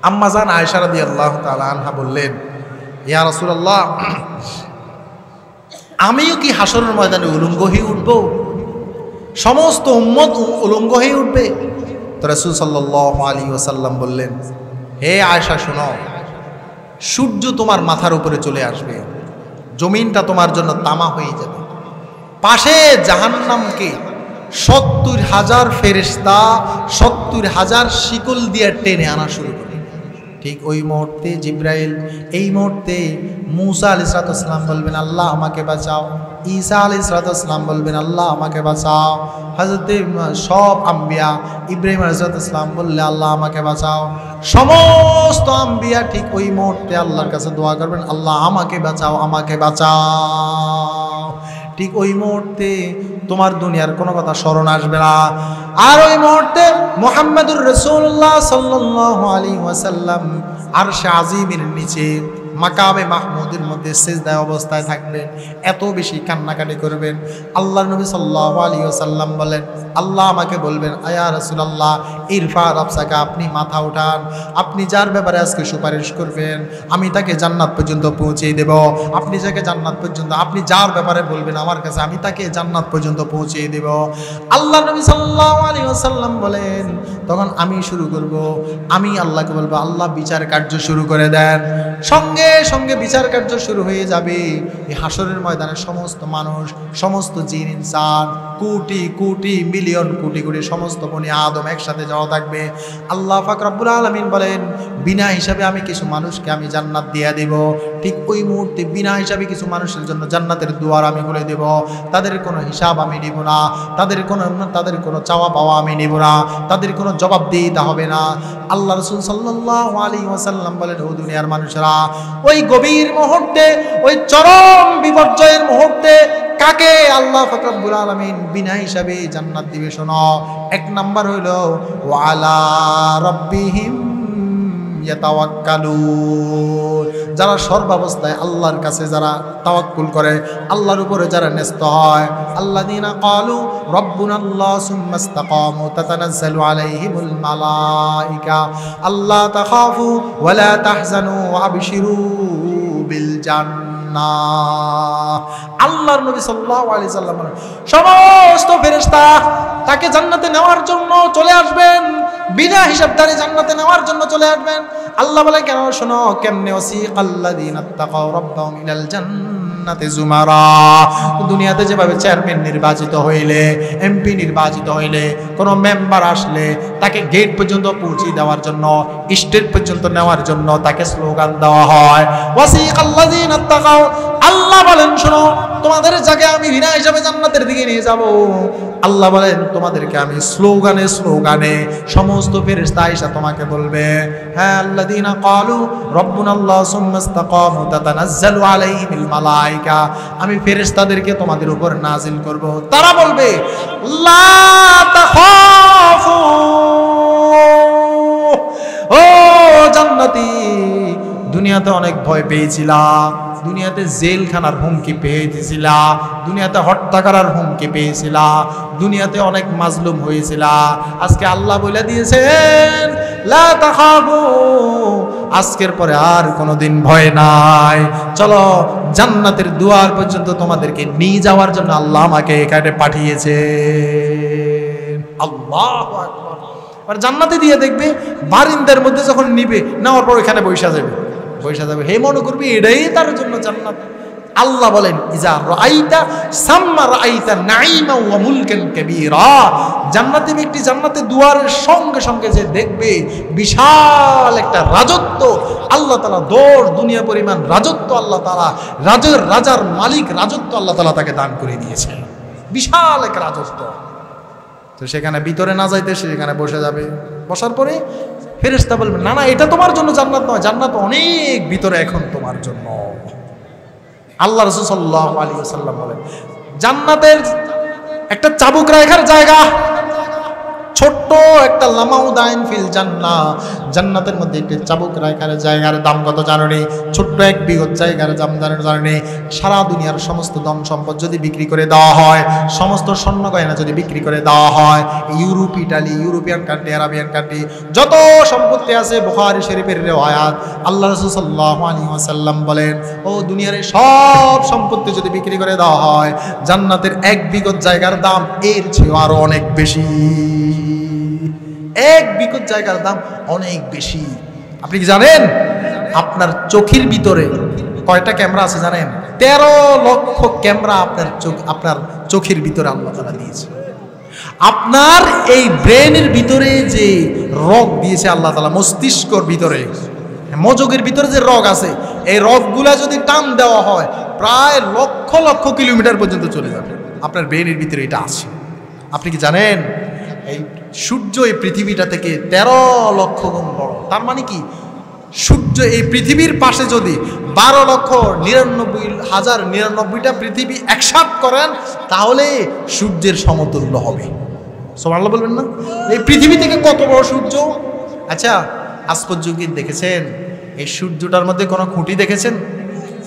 আম্মা জান আয়েশা রাদিয়াল্লাহু তাআলা আনহা বললেন, ইয়া রাসূলুল্লাহ, আমিও কি হাসরের ময়দানে উলঙ্গ হয়ে উঠব? সমস্ত উম্মত উলঙ্গ হয়ে উঠবে? তো রাসূল সাল্লাল্লাহু আলাইহি ওয়াসাল্লাম বললেন, হে আয়েশা শোনো, সূর্য তোমার মাথার উপরে চলে আসবে, জমিনটা তোমার জন্য তামা হয়ে যাবে, পাশে জাহান্নামকে 70,000 ফেরেশতা 70,000 শিকল দিয়ে টেনে আনা শুরু করে। ঠিক ওই মুহূর্তে জিব্রাইল, এই মুহূর্তে মূসা আলাইহিস সালাম বলবেন, আল্লাহ আমাকে বাঁচাও। ঈসা আলাইহিস সালাম বলবেন, আল্লাহ আমাকে বাঁচাও। হযরতে সব আম্বিয়া, ইব্রাহিম আলাইহিস সালাম বললে, আল্লাহ আমাকে বাঁচাও। সমস্ত আম্বিয়া ঠিক ওই মুহূর্তে আল্লাহর কাছে দোয়া করবেন, আল্লাহ আমাকে বাঁচাও, আমাকে বাঁচাও। ঠিক ওই মুহূর্তে তোমার দুনিয়ার কোনো কথা স্মরণ আসবে না। আর ওই মুহূর্তে মুহাম্মদুর রাসূলুল্লাহ সাল্লাল্লাহু আলাইহি ওয়াসাল্লাম আরশে আজিমের নিচে মাকামে মাহমুদের মধ্যে সিজদায় অবস্থায় থাকবেন, এত বেশি কান্নাকাটি করবেন। আল্লাহর নবী সাল্লাল্লাহু আলাইহি ওয়াসাল্লাম বলেন, আল্লাহ আমাকে বলবেন, আয়া রাসূলুল্লাহ ইরফা রাবসাকা, আপনি মাথা উঠান, আপনি যার ব্যাপারে আজকে সুপারিশ করবেন আমি তাকে জান্নাত পর্যন্ত পৌঁছে দেব। আপনি যাকে জান্নাত পর্যন্ত, আপনি যার ব্যাপারে বলবেন আমার কাছে, আমি তাকে জান্নাত পর্যন্ত পৌঁছে দেব। আল্লাহর নবী সাল্লাল্লাহু আলাইহি ওয়াসাল্লাম বলেন, তখন আমি শুরু করব, আমি আল্লাহকে বলবো, আল্লাহ বিচার কার্য শুরু করে দেন। সঙ্গে সঙ্গে বিচার কার্য শুরু হয়ে যাবে। এই হাসরের ময়দানে সমস্ত মানুষ, সমস্ত জিন ইনসান, কোটি কোটি মিলিয়ন কোটি কোটি সমস্ত বনি আদম একসাথে যাওয়া থাকবে। আল্লাহ পাক রব্বুল আলামিন বলেন, বিনা হিসাবে আমি কিছু মানুষকে আমি জান্নাত দিয়ে দেব। ঠিক ওই মুহূর্তে বিনা হিসাবে কিছু মানুষের জন্য জান্নাতের দুয়ার আমি খুলে দেব। তাদের কোনো হিসাব আমি নিব না, তাদের কোনো চাওয়া পাওয়া আমি নিব না, তাদের কোনো জবাব দিতে হবে না। আল্লাহ রাসূল সাল্লাল্লাহু আলাইহি ওয়াসাল্লাম বলেন, ও দুনিয়ার মানুষেরা, ওই গভীর মুহূর্তে, ওই চরম বিপর্যয়ের মুহূর্তে কাকে আল্লাহ পাক রব্বুল আলামিন বিনা হিসাবে জান্নাত দিবে শোনো। এক নাম্বার হইল ওয়ালা রাব্বিহিম ইয়াতাওয়াক্কালুন, যারা সর্বাবস্থায় আল্লাহর কাছে যারা তাওয়াক্কুল করে, আল্লাহর উপরে যারা ন্যস্ত হয়। আল্লাযীনা ক্বালু রাব্বুনাল্লাহ সুম্মা ইসতাকামু তাতানাজ্জালু আলাইহিমুল মালায়েকা আল্লা তাখাফু ওয়া লা তাহজানু ওয়া আবশিরু বিল জান্নাহ। আল্লাহর নবী সাল্লাল্লাহু আলাইহি সাল্লাম সমস্ত ফেরেশতা তাকে জান্নাতে নেওয়ার জন্য চলে আসবেন, বিনা হিসাবদারি জান্নাতে নেওয়ার জন্য চলে আসবেন। আল্লাহ বলে, কেন শোনো, কেমনে ওয়াসিকাল্লাযীনা তাকাউ রাব্বাহুম ইলাল জান্নাতি যুমারা। দুনিয়াতে যেভাবে চেয়ারম্যান নির্বাচিত হইলে, এমপি নির্বাচিত হইলে, কোনো মেম্বার আসলে তাকে গেট পর্যন্ত পৌঁছে দেওয়ার জন্য, স্টেজ পর্যন্ত নেওয়ার জন্য তাকে স্লোগান দেওয়া হয়, ওয়াসিকাল্লাযীনা তাকাউ। আল্লাহ বলেন, শোনো, তোমাদের জায়গায় আমি বিনা হিসাবে জান্নাতের দিকে নিয়ে যাব। আল্লাহ বলেন, তোমাদেরকে আমি স্লোগানে স্লোগানে সমস্ত ফেরেশতা আয়েশা তোমাকে বলবে, হ্যাঁ, আল্লাযীনা ক্বালু রাব্বুনাল্লাহ সুম্মা ইসতাকামু তাতানাজ্জালু আলাইহিমিল মালায়েকা, আমি ফেরেশতাদেরকে তোমাদের উপর নাজিল করব। তারা বলবে, লা তাখাফু, ও জান্নাতি, দুনিয়াতে অনেক ভয় পেয়েছিলা, দুনিয়াতে জেলখানার হুমকি পেয়েছিলা, দুনিয়াতে হত্যা করার হুমকি পেয়েছিলা, দুনিয়াতে অনেক মাজলুম হয়েছিলা। আজকে আল্লাহ বলে দিয়েছেন, লা তাখাফু, আজকের পরে আর কোনোদিন ভয় নাই। চলো, জান্নাতের দুয়ার পর্যন্ত তোমাদেরকে নিয়ে যাওয়ার জন্য আল্লাহ আমাকে এখানে পাঠিয়েছে। আল্লাহু আকবার। আর জান্নাতে দিয়ে দেখবে, বারিন্দার মধ্যে যখন নিবে, নেওয়ার পর এখানে বসে যাবে, হে মনে করবি এটাই তার জন্য জান্নাত। আল্লাহ বলেন, ইজা রাআইতা সাম্মা রাআইতা নাঈমা ওয়া মুলকান কাবীরা, জান্নাতি ব্যক্তি জান্নাতে দুয়ারের সঙ্গে সঙ্গে যে দেখবে বিশাল একটা রাজত্ব, আল্লাহ তাআলা দোর দুনিয়া পরিমাণ রাজত্ব, আল্লাহ তাআলা রাজার মালিক রাজত্ব আল্লাহ তাআলা তাকে দান করে দিয়েছে, বিশাল এক রাজত্ব। তো সেখানে ভিতরে না যাইতে সেখানে বসে যাবে। বসার পরে ফেরেশতা বলবে, না না, এটা তোমার জন্য জান্নাত নয়, জান্নাত অনেক ভিতরে এখন তোমার জন্য। আল্লাহ রাসূল সাল্লাল্লাহু আলাইহি ওয়াসাল্লাম বলেন, জান্নাতের একটা চাবুক রাখার জায়গা, ছোট্ট একটা লামাউদাইন ফিল জান্নাহ, জান্নাতের মধ্যে একটি চাবুক রাখার জায়গার দাম কত জানো নি? ছোট্ট এক বিঘত জায়গার দাম জানো নি? সারা দুনিয়ার সমস্ত ধন সম্পদ যদি বিক্রি করে দেওয়া হয়, সমস্ত স্বর্ণ গয়না যদি বিক্রি করে দেওয়া হয়, Europe, Italy, European country, Arabian country যত সম্পত্তি আছে, বুখারী শরীফের রিওয়ায়াত, আল্লাহ রাসূল সাল্লাল্লাহু আলাইহি ওয়াসাল্লাম বলেন, ও দুনিয়ার সব সম্পত্তি যদি বিক্রি করে দেওয়া হয়, জান্নাতের এক বিঘত জায়গার দাম এর চেয়ে আরো অনেক বেশি। এক বিঘত জায়গার দাম অনেক বেশি। আপনি কি জানেন আপনার চোখের ভিতরে কয়টা ক্যামেরা আছে জানেন? 13 লক্ষ ক্যামেরা আপনার চোখের ভিতরে আল্লাহ তাআলা দিয়েছে। আপনার এই ব্রেনের ভিতরে যে রগ দিয়েছে আল্লাহ তাআলা, মস্তিষ্কর ভিতরে, মগজের ভিতরে যে রগ আছে, এই রগগুলা যদি টান দেওয়া হয় প্রায় লক্ষ লক্ষ কিলোমিটার পর্যন্ত চলে যাবে। আপনার ব্রেনের ভিতরে এটা আছে। আপনি কি জানেন এই সূর্য এই পৃথিবীটা থেকে 13 লক্ষ গুণ বড়। তার মানে কি, সূর্য এই পৃথিবীর পাশে যদি 12,99,099টা পৃথিবী একসাথে করেন, তাহলে সূর্যের সমতুল্য হবে। সুবহানাল্লাহ বলবেন না? এই পৃথিবী থেকে কত বড় সূর্য। আচ্ছা, আজ পর্যন্ত কি দেখেছেন এই সূর্যটার মধ্যে কোনো খুঁটি দেখেছেন?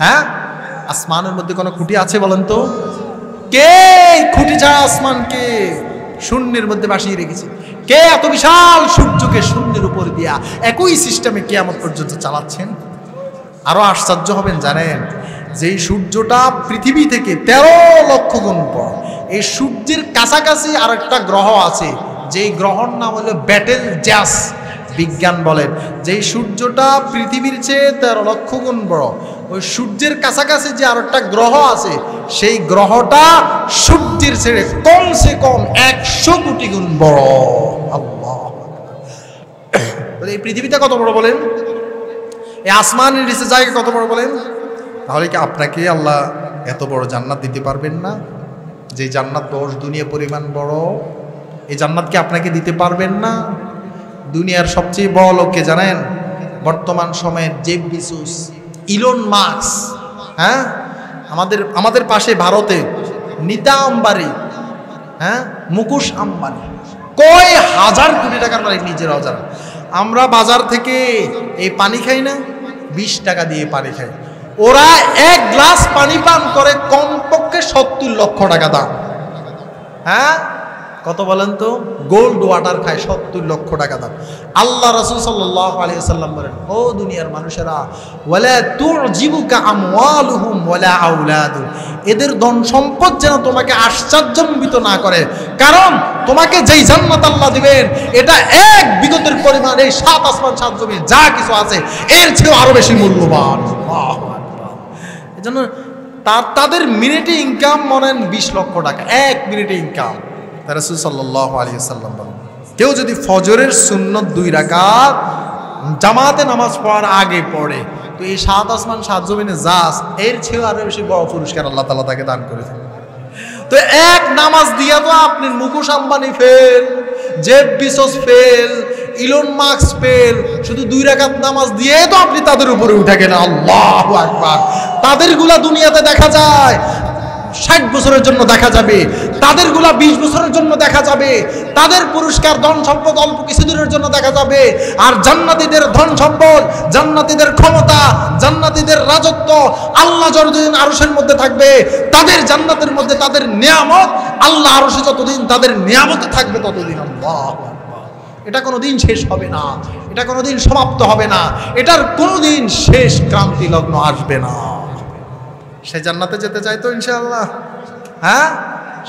হ্যাঁ, আসমানের মধ্যে কোনো খুঁটি আছে বলেন তো? কে খুঁটি ছাড়া আসমানকে শূন্যের মধ্যে বাসিয়ে রেখেছে? কে এত বিশাল সূর্যকে শূন্যের উপর দিয়া একই সিস্টেমে কিয়ামত পর্যন্ত চালাচ্ছেন? আরো আশ্চর্য হবেন জানেন, যেই সূর্যটা পৃথিবী থেকে 13 লক্ষ গুণ বড়, এই সূর্যের কাছাকাছি আর একটা গ্রহ আছে, যেই গ্রহর নাম হলো ব্যাটেল জ্যাস। বিজ্ঞান বলেন যেই সূর্যটা পৃথিবীর চেয়ে 13 লক্ষ গুণ বড়, ওই সূর্যের কাছাকাছি যে আরেকটা গ্রহ আছে সেই গ্রহটা সূর্যের চেয়ে কমসে কম 100 কোটি গুণ বড়। আল্লাহ, এই পৃথিবীটা কত বড় বলেন, এই আসমানের নিচে জায়গা কত বড় বলেন। তাহলে কি আপনাকে আল্লাহ এত বড় জান্নাত দিতে পারবেন না? যে জান্নাত 10 দুনিয়া পরিমাণ বড়, এই জান্নাত কি আপনাকে দিতে পারবেন না? দুনিয়ার সবচেয়ে বড় লোককে জানেন? বর্তমান সময়ের জেফ বেজোস, ইলন মাস্ক, হ্যাঁ, আমাদের পাশে ভারতে নীতা আম্বানি, হ্যাঁ, মুকেশ আম্বানি, কয় হাজার কোটি টাকার মালিক নিজেরাও জানে। আমরা বাজার থেকে এই পানি খাই না, 20 টাকা দিয়ে পানি খাই, ওরা 1 গ্লাস পানি পান করে কমপক্ষে 70 লক্ষ টাকা দাম। হ্যাঁ, কত বলেন তো? গোল্ড ওয়াটার খায় 70 লক্ষ টাকা দাম। আল্লাহ রাসূল সাল্লাল্লাহু আলাইহি ওয়াসাল্লাম বলেন, ও দুনিয়ার মানুষেরা, ওয়ালা তুজিবুকা আমওয়ালুহুম ওয়ালা আওলাদুহুম, এদের ধন সম্পদ যেন তোমাকে আশ্চর্যান্বিত না করে, কারণ তোমাকে যেই জান্নাত আল্লাহ দিবেন এটা 1 বিগতের পরিমাণ এই 7 আসমান 7 জমি যা কিছু আছে এর চেয়ে আরো বেশি মূল্যবান। আল্লাহু আকবার। এজন্য তাদের মিনিটে ইনকাম মনেন 20 লক্ষ টাকা, 1 মিনিটে ইনকাম। রাসূল সাল্লাল্লাহু আলাইহি ওয়াসাল্লাম বলেন, কেউ যদি ফজরের সুন্নত 2 রাকাত জামাতে নামাজ পড়ার আগে পড়ে, তো এই 7 আসমান 7 জমিনে জাস এর চেয়ে আরো বেশি বড় পুরস্কার আল্লাহ তাআলা তাকে দান করেছেন। তো এক নামাজ দিয়া তো আপনি Mukesh Ambani fail, Jeff Bezos fail, Elon Musk fail, শুধু 2 রাকাত নামাজ দিয়ে তো আপনি তাদের উপরে উঠে গেলেন। আল্লাহু আকবার। তাদেরগুলা দুনিয়াতে দেখা যায় 60 বছরের জন্য দেখা যাবে, তাদেরগুলা 20 বছরের জন্য দেখা যাবে, তাদের পুরস্কার ধন সম্পদ অল্প কিছুদিনের জন্য দেখা যাবে। আর জান্নাতীদের ধন সম্পদ, জান্নাতীদের ক্ষমতা, জান্নাতীদের রাজত্ব, আল্লাহ যতদিন আরশের মধ্যে থাকবে, তাদের জান্নাতের মধ্যে তাদের নিয়ামত, আল্লাহ আরশে যতদিন তাদের নিয়ামতে থাকবে ততদিন। আল্লাহু আকবার। এটা কোনোদিন শেষ হবে না, এটা কোনোদিন সমাপ্ত হবে না, এটার কোনোদিন শেষ ক্রান্তি লগ্ন আসবে না। সে জান্নাতে যেতে চাই তো ইনশাআল্লাহ, হ্যাঁ,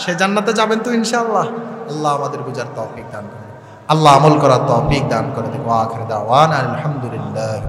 সে জান্নাতে যাবেন তো ইনশাআল্লাহ। আল্লাহ আমাদের বুঝার তৌফিক দান করে, আল্লাহ আমল করার তৌফিক দান করে দেবো। আখির দাওয়ানা আলহামদুলিল্লাহ।